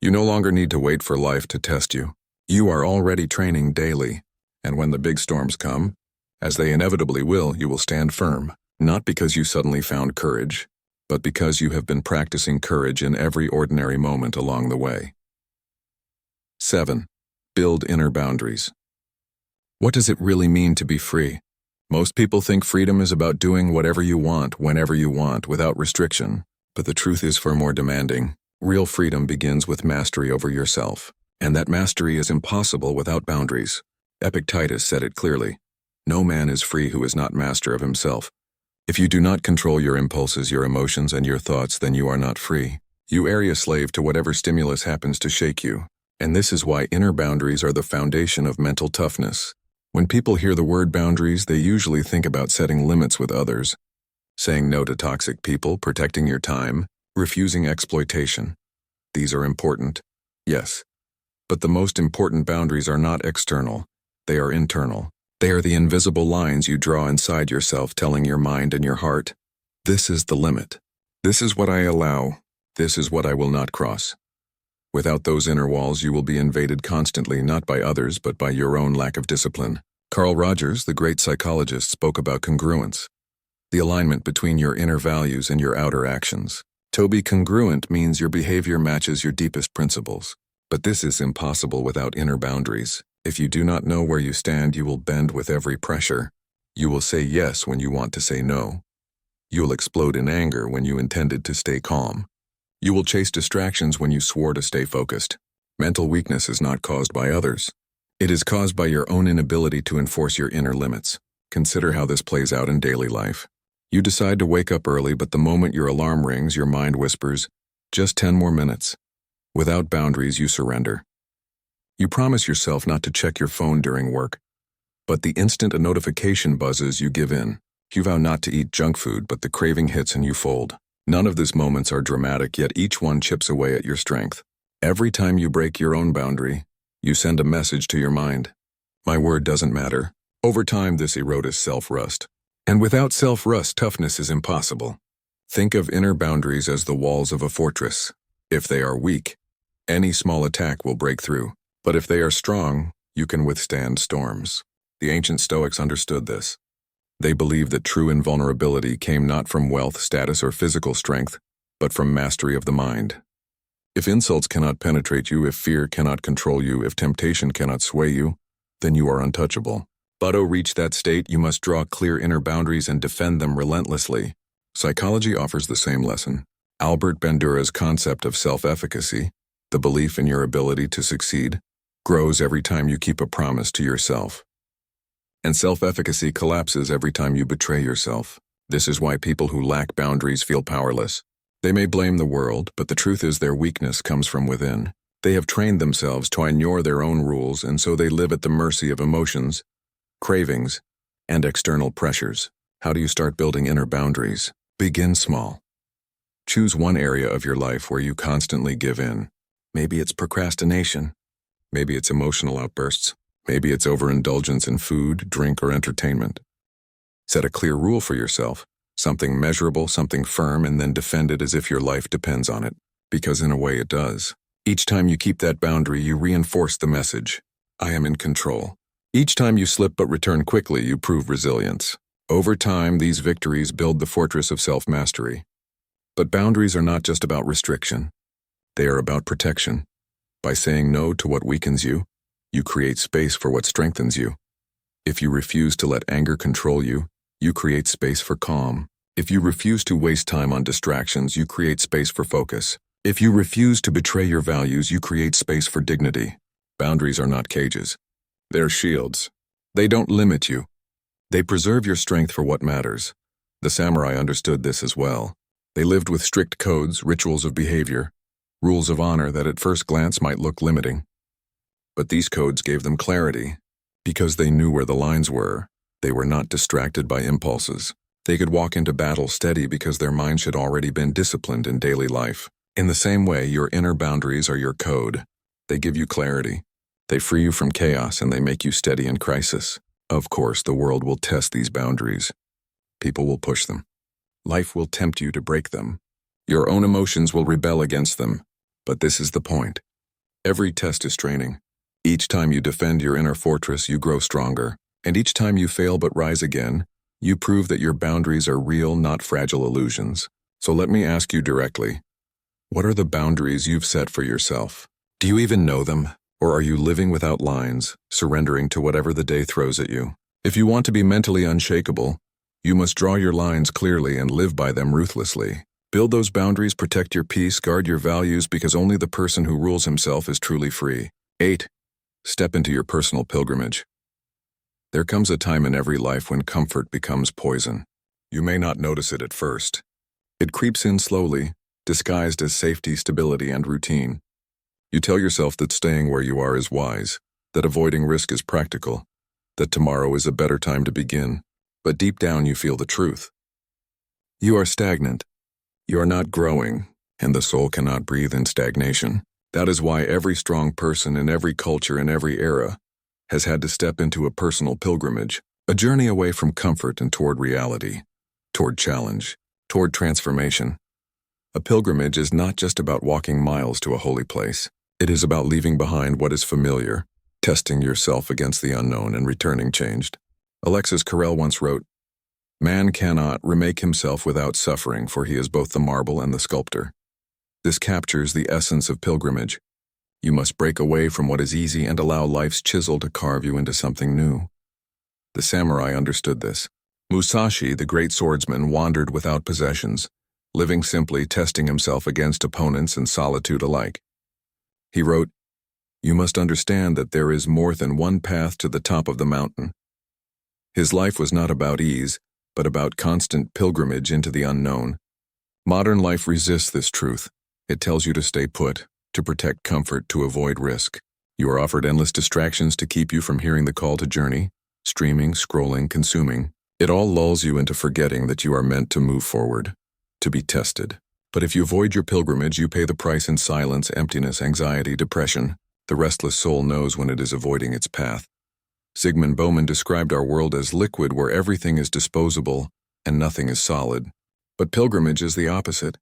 You no longer need to wait for life to test you. You are already training daily. And when the big storms come, as they inevitably will, you will stand firm, not because you suddenly found courage, but because you have been practicing courage in every ordinary moment along the way. 7. Build inner boundaries. What does it really mean to be free? Most people think freedom is about doing whatever you want, whenever you want, without restriction. But the truth is far more demanding. Real freedom begins with mastery over yourself. And that mastery is impossible without boundaries. Epictetus said it clearly. No man is free who is not master of himself. If you do not control your impulses, your emotions, and your thoughts, then you are not free. You are a slave to whatever stimulus happens to shake you. And this is why inner boundaries are the foundation of mental toughness. When people hear the word boundaries, they usually think about setting limits with others, saying no to toxic people, protecting your time, refusing exploitation. These are important, yes. But the most important boundaries are not external, they are internal. They are the invisible lines you draw inside yourself, telling your mind and your heart, this is the limit. This is what I allow. This is what I will not cross. Without those inner walls, you will be invaded constantly, not by others, but by your own lack of discipline. Carl Rogers, the great psychologist, spoke about congruence, the alignment between your inner values and your outer actions. To be congruent means your behavior matches your deepest principles. But this is impossible without inner boundaries. If you do not know where you stand, you will bend with every pressure. You will say yes when you want to say no. You will explode in anger when you intended to stay calm. You will chase distractions when you swore to stay focused. Mental weakness is not caused by others. It is caused by your own inability to enforce your inner limits. Consider how this plays out in daily life. You decide to wake up early, but the moment your alarm rings, your mind whispers, just 10 more minutes. Without boundaries, you surrender. You promise yourself not to check your phone during work, but the instant a notification buzzes, you give in. You vow not to eat junk food, but the craving hits and you fold. None of these moments are dramatic, yet each one chips away at your strength. Every time you break your own boundary, you send a message to your mind. My word doesn't matter. Over time, this erodes self-rust. And without self-rust, toughness is impossible. Think of inner boundaries as the walls of a fortress. If they are weak, any small attack will break through. But if they are strong, you can withstand storms. The ancient Stoics understood this. They believed that true invulnerability came not from wealth, status, or physical strength, but from mastery of the mind. If insults cannot penetrate you, if fear cannot control you, if temptation cannot sway you, then you are untouchable. But to reach that state, you must draw clear inner boundaries and defend them relentlessly. Psychology offers the same lesson. Albert Bandura's concept of self-efficacy, the belief in your ability to succeed, grows every time you keep a promise to yourself. And self-efficacy collapses every time you betray yourself. This is why people who lack boundaries feel powerless. They may blame the world, but the truth is their weakness comes from within. They have trained themselves to ignore their own rules, and so they live at the mercy of emotions, cravings, and external pressures. How do you start building inner boundaries? Begin small. Choose one area of your life where you constantly give in. Maybe it's procrastination. Maybe it's emotional outbursts. Maybe it's overindulgence in food, drink, or entertainment. Set a clear rule for yourself, something measurable, something firm, and then defend it as if your life depends on it, because in a way it does. Each time you keep that boundary, you reinforce the message, I am in control. Each time you slip but return quickly, you prove resilience. Over time, these victories build the fortress of self-mastery. But boundaries are not just about restriction. They are about protection. By saying no to what weakens you, you create space for what strengthens you. If you refuse to let anger control you, you create space for calm. If you refuse to waste time on distractions, you create space for focus. If you refuse to betray your values, you create space for dignity. Boundaries are not cages. They're shields. They don't limit you. They preserve your strength for what matters. The samurai understood this as well. They lived with strict codes, rituals of behavior, rules of honor that at first glance might look limiting. But these codes gave them clarity. Because they knew where the lines were, they were not distracted by impulses. They could walk into battle steady because their minds had already been disciplined in daily life. In the same way, your inner boundaries are your code. They give you clarity. They free you from chaos and they make you steady in crisis. Of course, the world will test these boundaries. People will push them. Life will tempt you to break them. Your own emotions will rebel against them. But this is the point. Every test is training. Each time you defend your inner fortress, you grow stronger. And each time you fail but rise again, you prove that your boundaries are real, not fragile illusions. So let me ask you directly, what are the boundaries you've set for yourself? Do you even know them? Or are you living without lines, surrendering to whatever the day throws at you? If you want to be mentally unshakable, you must draw your lines clearly and live by them ruthlessly. Build those boundaries, protect your peace, guard your values, because only the person who rules himself is truly free. 8. Step into your personal pilgrimage. There comes a time in every life when comfort becomes poison. You may not notice it at first. It creeps in slowly, disguised as safety, stability, and routine. You tell yourself that staying where you are is wise, that avoiding risk is practical, that tomorrow is a better time to begin. But deep down you feel the truth. You are stagnant. You are not growing, and the soul cannot breathe in stagnation. That is why every strong person in every culture in every era has had to step into a personal pilgrimage, a journey away from comfort and toward reality, toward challenge, toward transformation. A pilgrimage is not just about walking miles to a holy place. It is about leaving behind what is familiar, testing yourself against the unknown and returning changed. Alexis Carrel once wrote, "Man cannot remake himself without suffering, for he is both the marble and the sculptor." This captures the essence of pilgrimage. You must break away from what is easy and allow life's chisel to carve you into something new. The samurai understood this. Musashi, the great swordsman, wandered without possessions, living simply, testing himself against opponents and solitude alike. He wrote, "You must understand that there is more than one path to the top of the mountain." His life was not about ease, but about constant pilgrimage into the unknown. Modern life resists this truth. It tells you to stay put, to protect comfort, to avoid risk. You are offered endless distractions to keep you from hearing the call to journey, streaming, scrolling, consuming. It all lulls you into forgetting that you are meant to move forward, to be tested. But if you avoid your pilgrimage, you pay the price in silence, emptiness, anxiety, depression. The restless soul knows when it is avoiding its path. Zygmunt Bauman described our world as liquid, where everything is disposable and nothing is solid. But pilgrimage is the opposite.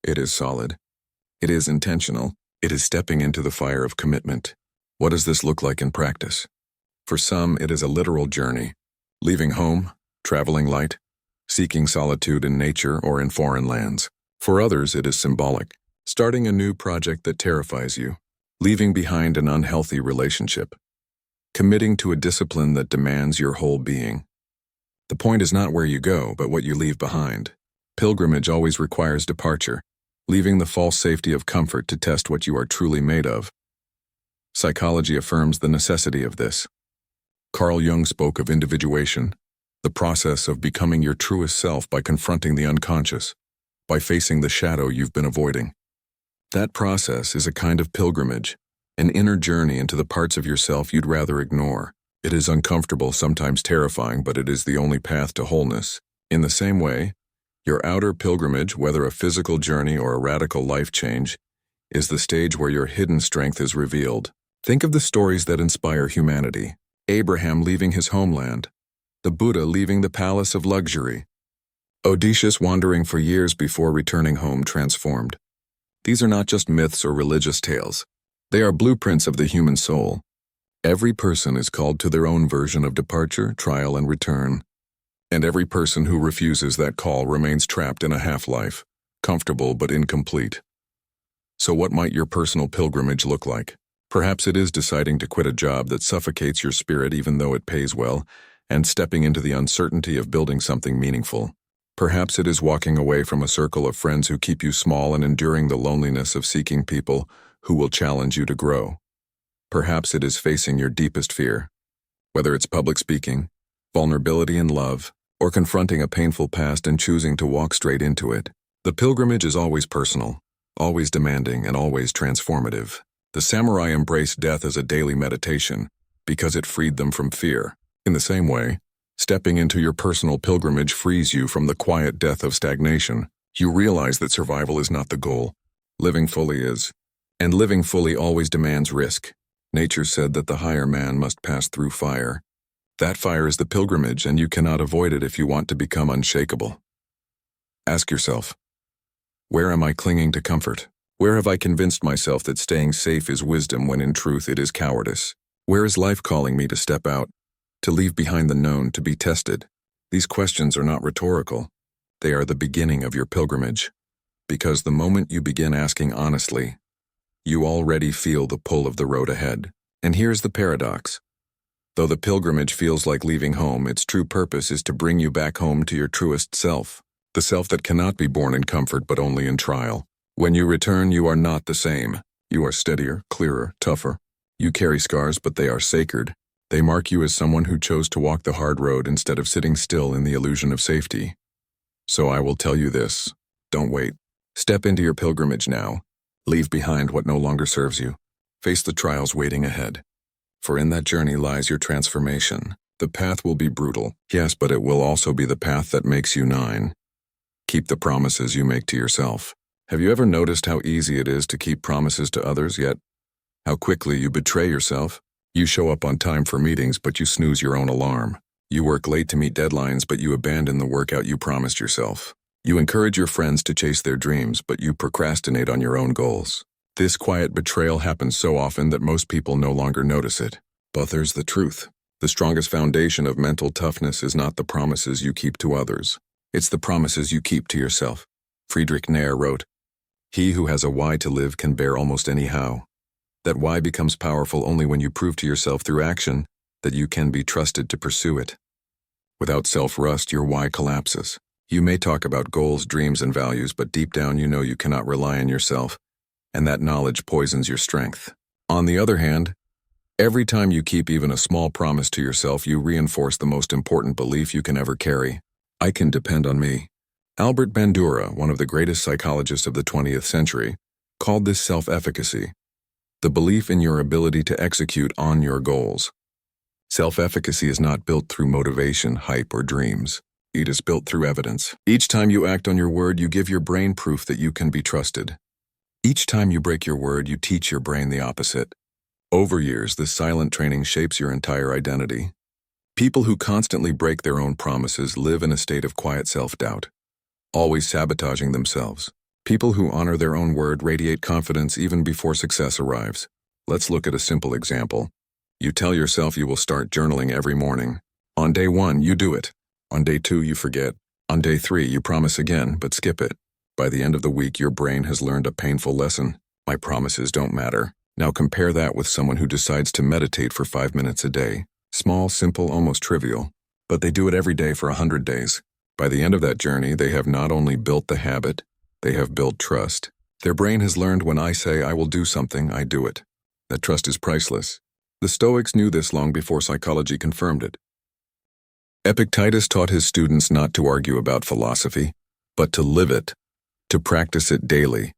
It is solid. It is intentional. It is stepping into the fire of commitment. What does this look like in practice? For some, it is a literal journey. Leaving home, traveling light, seeking solitude in nature or in foreign lands. For others, it is symbolic. Starting a new project that terrifies you. Leaving behind an unhealthy relationship. Committing to a discipline that demands your whole being. The point is not where you go, but what you leave behind. Pilgrimage always requires departure, leaving the false safety of comfort to test what you are truly made of. Psychology affirms the necessity of this. Carl Jung spoke of individuation, the process of becoming your truest self by confronting the unconscious, by facing the shadow you've been avoiding. That process is a kind of pilgrimage, an inner journey into the parts of yourself you'd rather ignore. It is uncomfortable, sometimes terrifying, but it is the only path to wholeness. In the same way, your outer pilgrimage, whether a physical journey or a radical life change, is the stage where your hidden strength is revealed. Think of the stories that inspire humanity. Abraham leaving his homeland, the Buddha leaving the palace of luxury, Odysseus wandering for years before returning home transformed. These are not just myths or religious tales. They are blueprints of the human soul. Every person is called to their own version of departure, trial, and return. And every person who refuses that call remains trapped in a half-life, comfortable but incomplete. So what might your personal pilgrimage look like? Perhaps it is deciding to quit a job that suffocates your spirit even though it pays well, and stepping into the uncertainty of building something meaningful. Perhaps it is walking away from a circle of friends who keep you small and enduring the loneliness of seeking people who will challenge you to grow. Perhaps it is facing your deepest fear, whether it's public speaking, vulnerability in love, or confronting a painful past and choosing to walk straight into it. The pilgrimage is always personal, always demanding, and always transformative. The samurai embraced death as a daily meditation because it freed them from fear. In the same way, stepping into your personal pilgrimage frees you from the quiet death of stagnation. You realize that survival is not the goal. Living fully is. And living fully always demands risk. Nature said that the higher man must pass through fire. That fire is the pilgrimage, and you cannot avoid it if you want to become unshakable. Ask yourself, where am I clinging to comfort? Where have I convinced myself that staying safe is wisdom when in truth it is cowardice? Where is life calling me to step out, to leave behind the known, to be tested? These questions are not rhetorical. They are the beginning of your pilgrimage. Because the moment you begin asking honestly, you already feel the pull of the road ahead. And here's the paradox. Though the pilgrimage feels like leaving home, its true purpose is to bring you back home to your truest self, the self that cannot be born in comfort but only in trial. When you return, you are not the same. You are steadier, clearer, tougher. You carry scars, but they are sacred. They mark you as someone who chose to walk the hard road instead of sitting still in the illusion of safety. So I will tell you this: don't wait. Step into your pilgrimage now. Leave behind what no longer serves you. Face the trials waiting ahead. For in that journey lies your transformation. The path will be brutal, yes, but it will also be the path that makes you nine. Keep the promises you make to yourself. Have you ever noticed how easy it is to keep promises to others, yet how quickly you betray yourself? You show up on time for meetings, but you snooze your own alarm. You work late to meet deadlines, but you abandon the workout you promised yourself. You encourage your friends to chase their dreams, but you procrastinate on your own goals. This quiet betrayal happens so often that most people no longer notice it. But there's the truth. The strongest foundation of mental toughness is not the promises you keep to others. It's the promises you keep to yourself. Friedrich Nietzsche wrote, "He who has a why to live can bear almost any how." That why becomes powerful only when you prove to yourself through action that you can be trusted to pursue it. Without self-trust, your why collapses. You may talk about goals, dreams, and values, but deep down you know you cannot rely on yourself, and that knowledge poisons your strength. On the other hand, every time you keep even a small promise to yourself, you reinforce the most important belief you can ever carry: I can depend on me. Albert Bandura, one of the greatest psychologists of the 20th century, called this self-efficacy, the belief in your ability to execute on your goals. Self-efficacy is not built through motivation, hype, or dreams. It is built through evidence. Each time you act on your word, you give your brain proof that you can be trusted. Each time you break your word, you teach your brain the opposite. Over years, this silent training shapes your entire identity. People who constantly break their own promises live in a state of quiet self-doubt, always sabotaging themselves. People who honor their own word radiate confidence even before success arrives. Let's look at a simple example. You tell yourself you will start journaling every morning. On day 1, you do it. On day 2, you forget. On day 3, you promise again, but skip it. By the end of the week, your brain has learned a painful lesson. My promises don't matter. Now compare that with someone who decides to meditate for 5 minutes a day. Small, simple, almost trivial. But they do it every day for 100 days. By the end of that journey, they have not only built the habit, they have built trust. Their brain has learned when I say I will do something, I do it. That trust is priceless. The Stoics knew this long before psychology confirmed it. Epictetus taught his students not to argue about philosophy, but to live it, to practice it daily,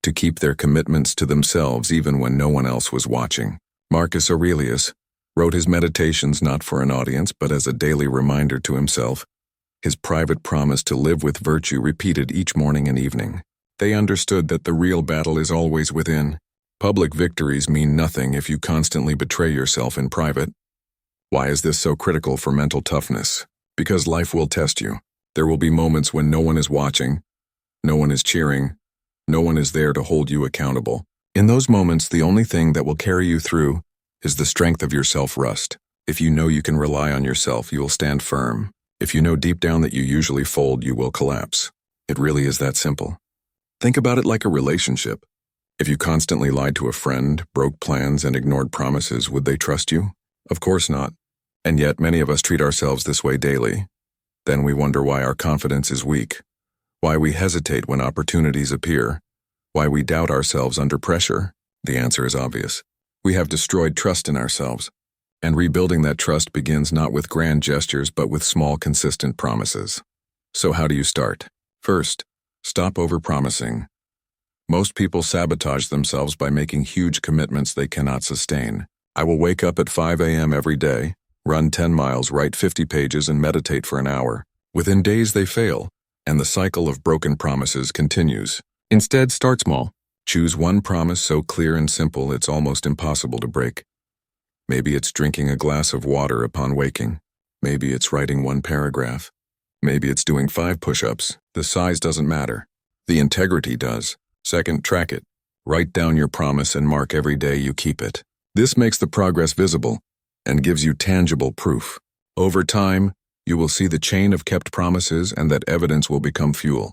to keep their commitments to themselves even when no one else was watching. Marcus Aurelius wrote his meditations not for an audience but as a daily reminder to himself, his private promise to live with virtue repeated each morning and evening. They understood that the real battle is always within. Public victories mean nothing if you constantly betray yourself in private. Why is this so critical for mental toughness? Because life will test you. There will be moments when no one is watching, no one is cheering, no one is there to hold you accountable. In those moments, the only thing that will carry you through is the strength of your self-trust. If you know you can rely on yourself, you will stand firm. If you know deep down that you usually fold, you will collapse. It really is that simple. Think about it like a relationship. If you constantly lied to a friend, broke plans, and ignored promises, would they trust you? Of course not. And yet many of us treat ourselves this way daily. Then we wonder why our confidence is weak, why we hesitate when opportunities appear, why we doubt ourselves under pressure. The answer is obvious. We have destroyed trust in ourselves, and rebuilding that trust begins not with grand gestures but with small, consistent promises. So how do you start? First, stop overpromising. Most people sabotage themselves by making huge commitments they cannot sustain. I will wake up at 5 a.m. every day, run 10 miles, write 50 pages, and meditate for an hour. Within days they fail, and the cycle of broken promises continues. Instead, start small. Choose one promise so clear and simple it's almost impossible to break. Maybe it's drinking a glass of water upon waking. Maybe it's writing one paragraph. Maybe it's doing 5 push-ups. The size doesn't matter. The integrity does. Second, track it. Write down your promise and mark every day you keep it. This makes the progress visible and gives you tangible proof. Over time, you will see the chain of kept promises, and that evidence will become fuel.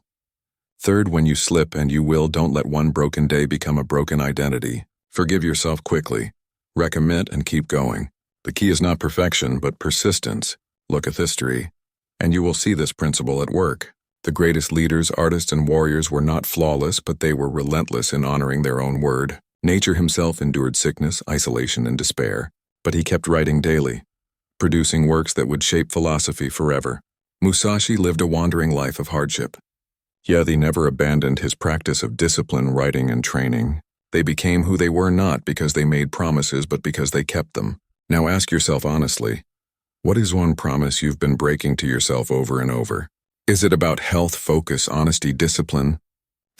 Third, when you slip, and you will, don't let one broken day become a broken identity. Forgive yourself quickly. Recommit and keep going. The key is not perfection, but persistence. Look at history, and you will see this principle at work. The greatest leaders, artists, and warriors were not flawless, but they were relentless in honoring their own word. Nature himself endured sickness, isolation, and despair, but he kept writing daily, producing works that would shape philosophy forever. Musashi lived a wandering life of hardship. Yet he never abandoned his practice of discipline, writing, and training. They became who they were not because they made promises, but because they kept them. Now ask yourself honestly, what is one promise you've been breaking to yourself over and over? Is it about health, focus, honesty, discipline?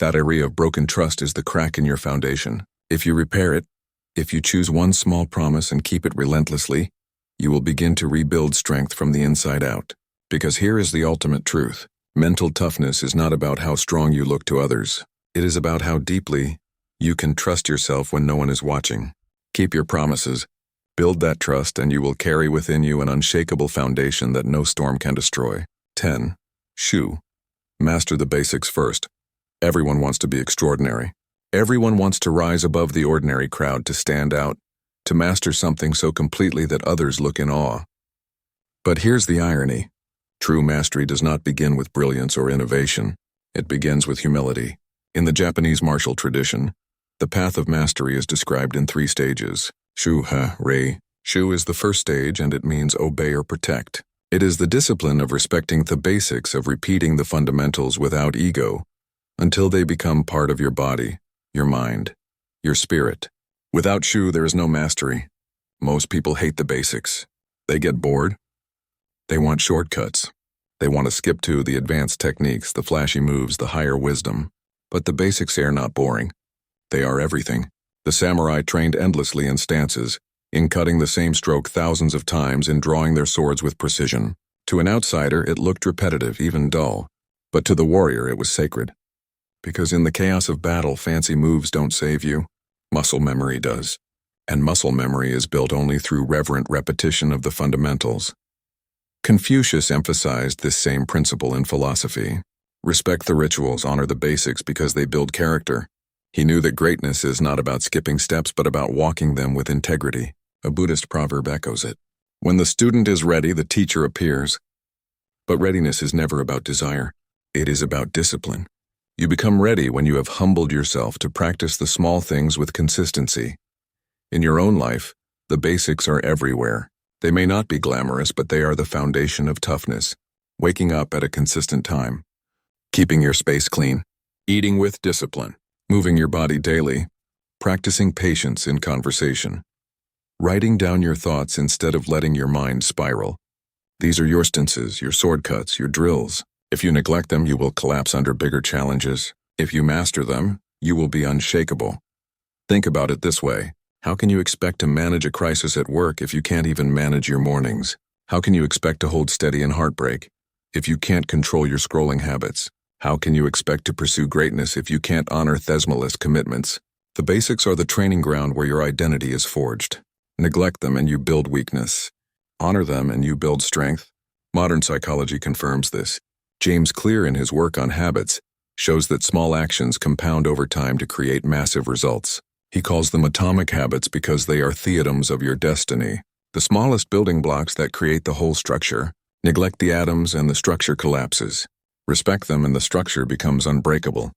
That area of broken trust is the crack in your foundation. If you repair it, if you choose one small promise and keep it relentlessly, you will begin to rebuild strength from the inside out. Because here is the ultimate truth. Mental toughness is not about how strong you look to others. It is about how deeply you can trust yourself when no one is watching. Keep your promises. Build that trust, and you will carry within you an unshakable foundation that no storm can destroy. 10. Master the basics first. Everyone wants to be extraordinary. Everyone wants to rise above the ordinary crowd, to stand out, to master something so completely that others look in awe. But here's the irony. True mastery does not begin with brilliance or innovation. It begins with humility. In the Japanese martial tradition, the path of mastery is described in 3 stages. Shu-ha-rei. Shu is the first stage, and it means obey or protect. It is the discipline of respecting the basics, of repeating the fundamentals without ego, until they become part of your body, your mind, your spirit. Without Shu, there is no mastery. Most people hate the basics. They get bored. They want shortcuts. They want to skip to the advanced techniques, the flashy moves, the higher wisdom. But the basics are not boring. They are everything. The samurai trained endlessly in stances, in cutting the same stroke thousands of times, in drawing their swords with precision. To an outsider, it looked repetitive, even dull. But to the warrior, it was sacred. Because in the chaos of battle, fancy moves don't save you. Muscle memory does. And muscle memory is built only through reverent repetition of the fundamentals. Confucius emphasized this same principle in philosophy. Respect the rituals, honor the basics because they build character. He knew that greatness is not about skipping steps but about walking them with integrity. A Buddhist proverb echoes it. When the student is ready, the teacher appears. But readiness is never about desire. It is about discipline. You become ready when you have humbled yourself to practice the small things with consistency. In your own life, the basics are everywhere. They may not be glamorous, but they are the foundation of toughness. Waking up at a consistent time. Keeping your space clean. Eating with discipline. Moving your body daily. Practicing patience in conversation. Writing down your thoughts instead of letting your mind spiral. These are your stances, your sword cuts, your drills. If you neglect them, you will collapse under bigger challenges. If you master them, you will be unshakable. Think about it this way. How can you expect to manage a crisis at work if you can't even manage your mornings? How can you expect to hold steady in heartbreak if you can't control your scrolling habits? How can you expect to pursue greatness if you can't honor thesmalist commitments? The basics are the training ground where your identity is forged. Neglect them and you build weakness. Honor them and you build strength. Modern psychology confirms this. James Clear, in his work on habits, shows that small actions compound over time to create massive results. He calls them atomic habits because they are theatoms of your destiny, the smallest building blocks that create the whole structure. Neglect the atoms and the structure collapses. Respect them and the structure becomes unbreakable.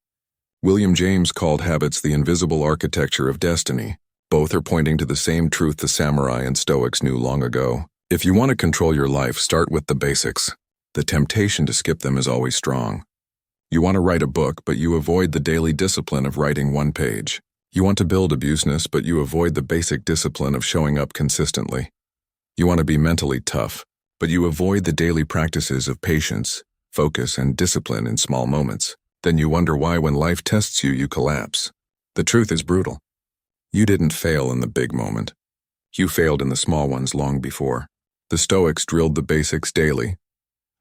William James called habits the invisible architecture of destiny. Both are pointing to the same truth the samurai and Stoics knew long ago. If you want to control your life, start with the basics. The temptation to skip them is always strong. You want to write a book, but you avoid the daily discipline of writing one page. You want to build a business, but you avoid the basic discipline of showing up consistently. You want to be mentally tough, but you avoid the daily practices of patience, focus, and discipline in small moments. Then you wonder why when life tests you, you collapse. The truth is brutal. You didn't fail in the big moment. You failed in the small ones long before. The Stoics drilled the basics daily.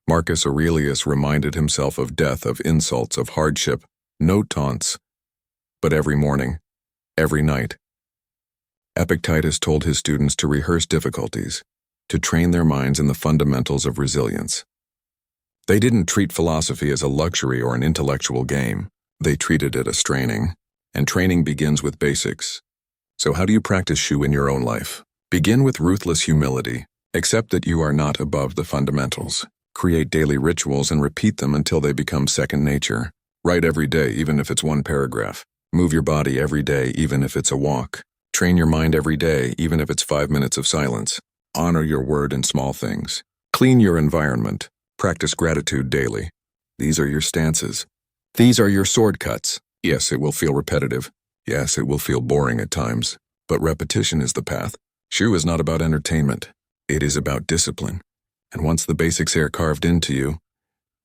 Marcus Aurelius reminded himself of death, of insults, of hardship, no taunts, but every morning, every night. Epictetus told his students to rehearse difficulties, to train their minds in the fundamentals of resilience. They didn't treat philosophy as a luxury or an intellectual game. They treated it as training, and training begins with basics. So how do you practice Shu in your own life? Begin with ruthless humility. Accept that you are not above the fundamentals. Create daily rituals and repeat them until they become second nature. Write every day, even if it's one paragraph. Move your body every day, even if it's a walk. Train your mind every day, even if it's 5 minutes of silence. Honor your word in small things. Clean your environment. Practice gratitude daily. These are your stances. These are your sword cuts. Yes, it will feel repetitive. Yes, it will feel boring at times. But repetition is the path. Shu is not about entertainment. It is about discipline. And once the basics are carved into you,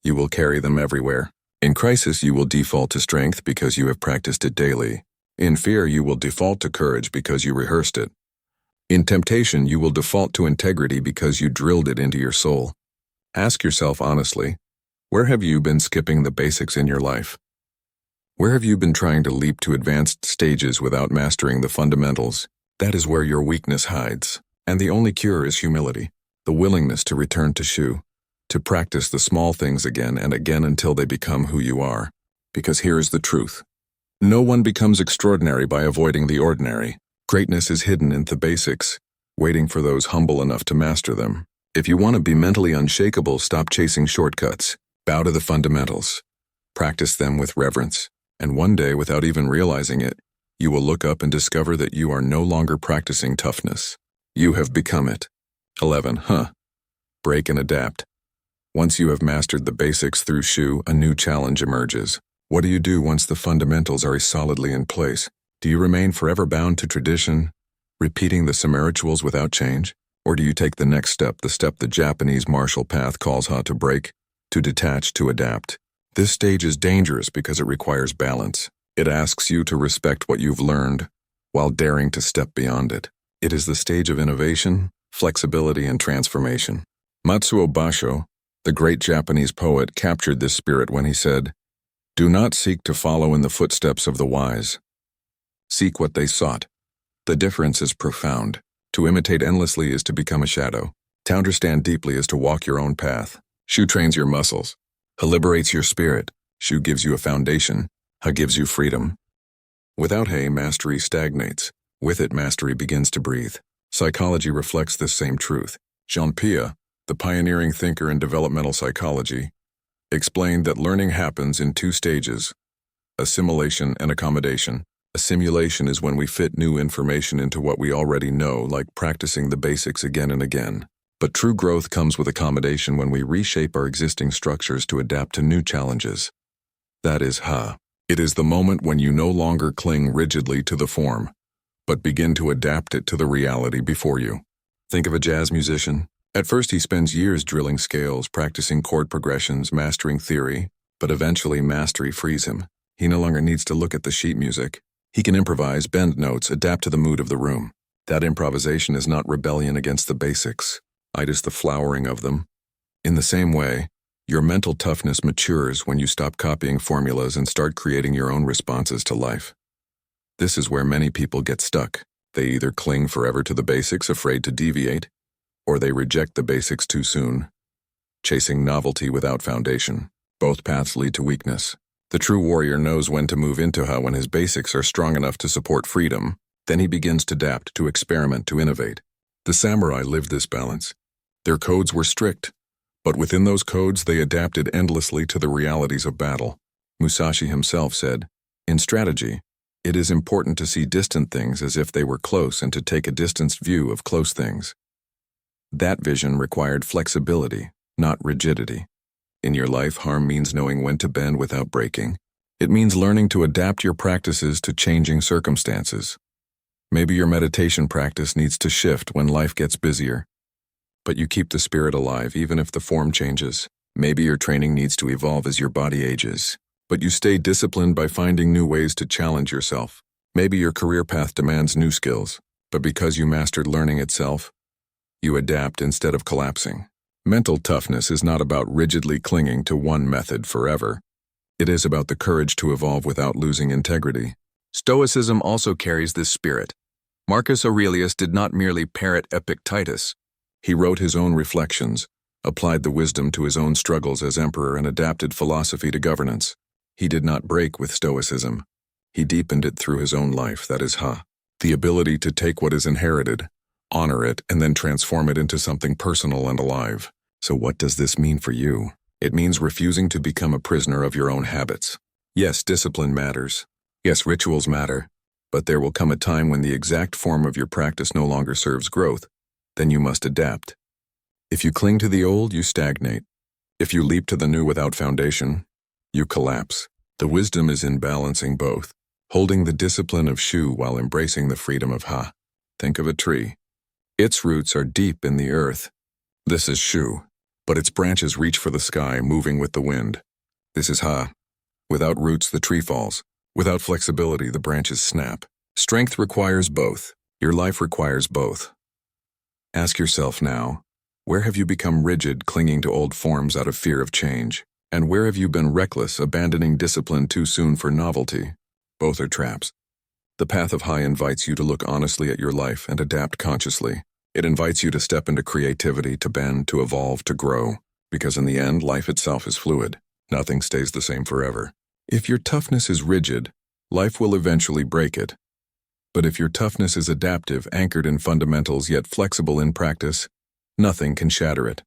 you will carry them everywhere. In crisis, you will default to strength because you have practiced it daily. In fear, you will default to courage because you rehearsed it. In temptation, you will default to integrity because you drilled it into your soul. Ask yourself honestly, where have you been skipping the basics in your life? Where have you been trying to leap to advanced stages without mastering the fundamentals? That is where your weakness hides. And the only cure is humility, the willingness to return to Shu, to practice the small things again and again until they become who you are. Because here is the truth. No one becomes extraordinary by avoiding the ordinary. Greatness is hidden in the basics, waiting for those humble enough to master them. If you want to be mentally unshakable, stop chasing shortcuts. Bow to the fundamentals. Practice them with reverence. And one day, without even realizing it, you will look up and discover that you are no longer practicing toughness. You have become it. 11. Break and adapt. Once you have mastered the basics through Shu, a new challenge emerges. What do you do once the fundamentals are solidly in place? Do you remain forever bound to tradition, repeating the same rituals without change? Or do you take the next step, the step the Japanese martial path calls to break, to detach, to adapt? This stage is dangerous because it requires balance. It asks you to respect what you've learned, while daring to step beyond it. It is the stage of innovation, flexibility, and transformation. Matsuo Basho, the great Japanese poet, captured this spirit when he said, "Do not seek to follow in the footsteps of the wise. Seek what they sought." The difference is profound. To imitate endlessly is to become a shadow. To understand deeply is to walk your own path. Shu trains your muscles. Ha liberates your spirit. Shu gives you a foundation. Ha gives you freedom. Without He, mastery stagnates. With it, mastery begins to breathe. Psychology reflects this same truth. Jean Piaget, the pioneering thinker in developmental psychology, explained that learning happens in 2 stages: assimilation and accommodation. Assimilation is when we fit new information into what we already know, like practicing the basics again and again. But true growth comes with accommodation, when we reshape our existing structures to adapt to new challenges. That is Ha. It is the moment when you no longer cling rigidly to the form, but begin to adapt it to the reality before you. Think of a jazz musician. At first he spends years drilling scales, practicing chord progressions, mastering theory, but eventually mastery frees him. He no longer needs to look at the sheet music. He can improvise, bend notes, adapt to the mood of the room. That improvisation is not rebellion against the basics. It is the flowering of them. In the same way, your mental toughness matures when you stop copying formulas and start creating your own responses to life. This is where many people get stuck. They either cling forever to the basics, afraid to deviate, or they reject the basics too soon, chasing novelty without foundation. Both paths lead to weakness. The true warrior knows when to move into Ha when his basics are strong enough to support freedom. Then he begins to adapt, to experiment, to innovate. The samurai lived this balance. Their codes were strict, But within those codes they adapted endlessly to the realities of battle. Musashi himself said, "In strategy, it is important to see distant things as if they were close and to take a distanced view of close things." That vision required flexibility, not rigidity. In your life, harm means knowing when to bend without breaking. It means learning to adapt your practices to changing circumstances. Maybe your meditation practice needs to shift when life gets busier, but you keep the spirit alive even if the form changes. Maybe your training needs to evolve as your body ages, but you stay disciplined by finding new ways to challenge yourself. Maybe your career path demands new skills, but because you mastered learning itself, you adapt instead of collapsing. Mental toughness is not about rigidly clinging to one method forever. It is about the courage to evolve without losing integrity. Stoicism also carries this spirit. Marcus Aurelius did not merely parrot Epictetus. He wrote his own reflections, applied the wisdom to his own struggles as emperor, and adapted philosophy to governance. He did not break with Stoicism. He deepened it through his own life, that is the ability to take what is inherited, honor it, and then transform it into something personal and alive. So what does this mean for you? It means refusing to become a prisoner of your own habits. Yes, discipline matters. Yes, rituals matter. But there will come a time when the exact form of your practice no longer serves growth. Then you must adapt. If you cling to the old, you stagnate. If you leap to the new without foundation, you collapse. The wisdom is in balancing both, holding the discipline of Shu while embracing the freedom of Ha. Think of a tree. Its roots are deep in the earth. This is Shu, but its branches reach for the sky, moving with the wind. This is Ha. Without roots, the tree falls. Without flexibility, the branches snap. Strength requires both. Your life requires both. Ask yourself now, where have you become rigid, clinging to old forms out of fear of change? And where have you been reckless, abandoning discipline too soon for novelty? Both are traps. The path of high invites you to look honestly at your life and adapt consciously. It invites you to step into creativity, to bend, to evolve, to grow. Because in the end, life itself is fluid. Nothing stays the same forever. If your toughness is rigid, life will eventually break it. But if your toughness is adaptive, anchored in fundamentals yet flexible in practice, nothing can shatter it.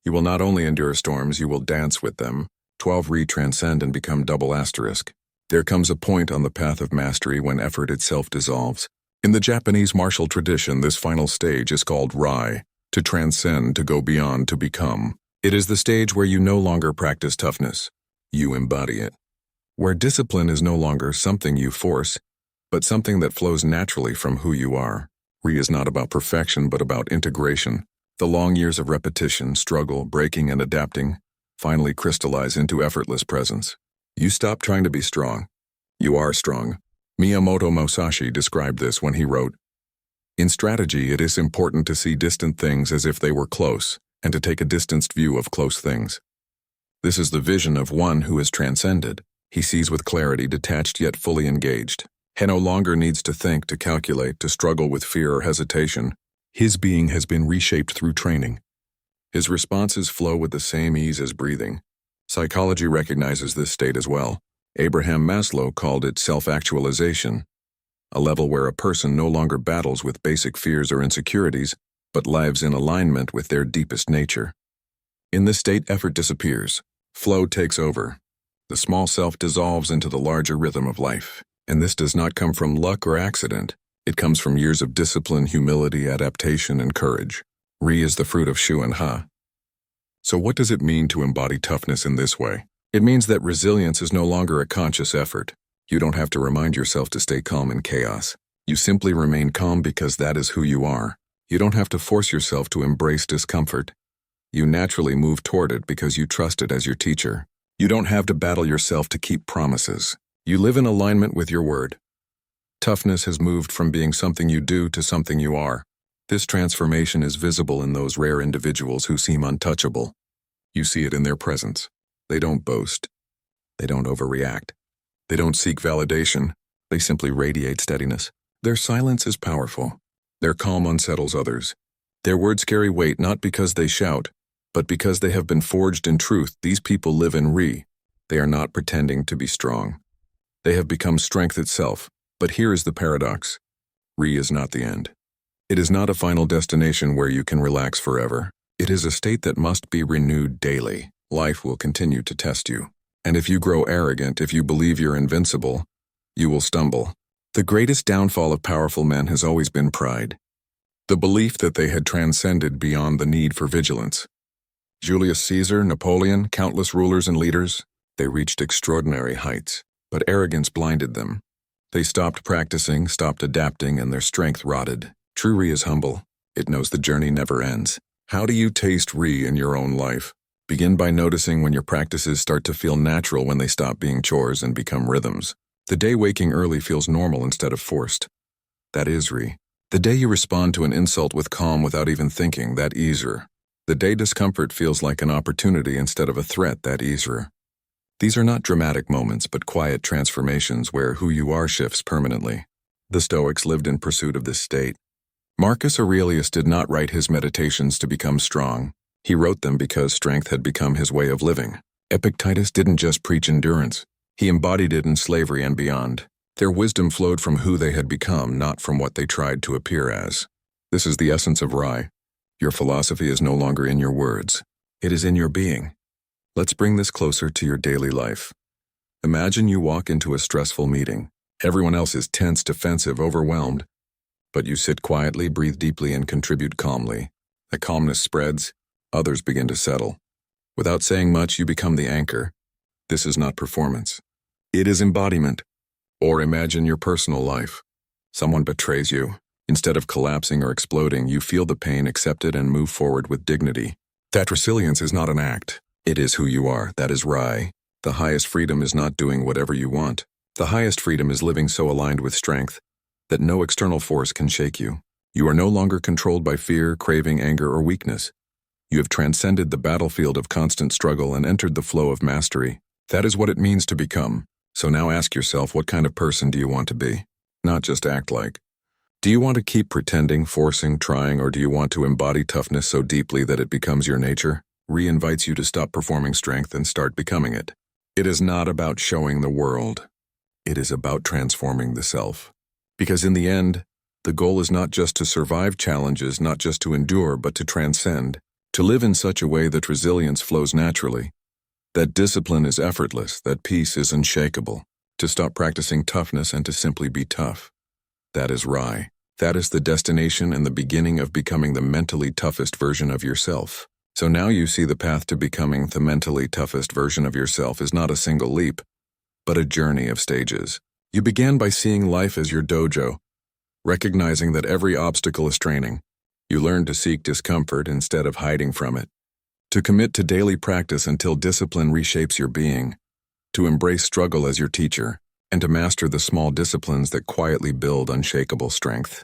You will not only endure storms, you will dance with them. 12 transcend and become double asterisk. There comes a point on the path of mastery when effort itself dissolves. In the Japanese martial tradition, this final stage is called Rai, to transcend, to go beyond, to become. It is the stage where you no longer practice toughness. You embody it. Where discipline is no longer something you force, but something that flows naturally from who you are. Ri is not about perfection, but about integration. The long years of repetition, struggle, breaking, and adapting finally crystallize into effortless presence. You stop trying to be strong. You are strong. Miyamoto Musashi described this when he wrote, "In strategy, it is important to see distant things as if they were close, and to take a distanced view of close things." This is the vision of one who has transcended. He sees with clarity, detached yet fully engaged. He no longer needs to think, to calculate, to struggle with fear or hesitation. His being has been reshaped through training. His responses flow with the same ease as breathing. Psychology recognizes this state as well. Abraham Maslow called it self-actualization, a level where a person no longer battles with basic fears or insecurities, but lives in alignment with their deepest nature. In this state, effort disappears. Flow takes over. The small self dissolves into the larger rhythm of life. And this does not come from luck or accident. It comes from years of discipline, humility, adaptation, and courage. Ri is the fruit of Shu and Ha. So what does it mean to embody toughness in this way? It means that resilience is no longer a conscious effort. You don't have to remind yourself to stay calm in chaos. You simply remain calm because that is who you are. You don't have to force yourself to embrace discomfort. You naturally move toward it because you trust it as your teacher. You don't have to battle yourself to keep promises. You live in alignment with your word. Toughness has moved from being something you do to something you are. This transformation is visible in those rare individuals who seem untouchable. You see it in their presence. They don't boast. They don't overreact. They don't seek validation. They simply radiate steadiness. Their silence is powerful. Their calm unsettles others. Their words carry weight not because they shout, but because they have been forged in truth. These people live in Ri. They are not pretending to be strong. They have become strength itself. But here is the paradox. Ri is not the end. It is not a final destination where you can relax forever. It is a state that must be renewed daily. Life will continue to test you. And if you grow arrogant, if you believe you're invincible, you will stumble. The greatest downfall of powerful men has always been pride. The belief that they had transcended beyond the need for vigilance. Julius Caesar, Napoleon, countless rulers and leaders, they reached extraordinary heights, but arrogance blinded them. They stopped practicing, stopped adapting, and their strength rotted. True Ri is humble. It knows the journey never ends. How do you taste Ri in your own life? Begin by noticing when your practices start to feel natural, when they stop being chores and become rhythms. The day waking early feels normal instead of forced. That is Ri. The day you respond to an insult with calm without even thinking, that is Ri. The day discomfort feels like an opportunity instead of a threat, that is Ri. These are not dramatic moments, but quiet transformations where who you are shifts permanently. The Stoics lived in pursuit of this state. Marcus Aurelius did not write his meditations to become strong. He wrote them because strength had become his way of living. Epictetus didn't just preach endurance. He embodied it in slavery and beyond. Their wisdom flowed from who they had become, not from what they tried to appear as. This is the essence of Ri. Your philosophy is no longer in your words. It is in your being. Let's bring this closer to your daily life. Imagine you walk into a stressful meeting. Everyone else is tense, defensive, overwhelmed. But you sit quietly, breathe deeply, and contribute calmly. The calmness spreads. Others begin to settle. Without saying much, you become the anchor. This is not performance. It is embodiment. Or imagine your personal life. Someone betrays you. Instead of collapsing or exploding, you feel the pain, accept it, and move forward with dignity. That resilience is not an act. It is who you are. That is Ri. The highest freedom is not doing whatever you want. The highest freedom is living so aligned with strength that no external force can shake you. You are no longer controlled by fear, craving, anger, or weakness. You have transcended the battlefield of constant struggle and entered the flow of mastery. That is what it means to become. So now ask yourself, what kind of person do you want to be? Not just act like. Do you want to keep pretending, forcing, trying, or do you want to embody toughness so deeply that it becomes your nature? Ri invites you to stop performing strength and start becoming it. It is not about showing the world. It is about transforming the self. Because in the end, the goal is not just to survive challenges, not just to endure, but to transcend, to live in such a way that resilience flows naturally, that discipline is effortless, that peace is unshakable, to stop practicing toughness and to simply be tough. That is Ri. That is the destination and the beginning of becoming the mentally toughest version of yourself. So now you see the path to becoming the mentally toughest version of yourself is not a single leap, but a journey of stages. You began by seeing life as your dojo, recognizing that every obstacle is training. You learned to seek discomfort instead of hiding from it, to commit to daily practice until discipline reshapes your being, to embrace struggle as your teacher, and to master the small disciplines that quietly build unshakable strength.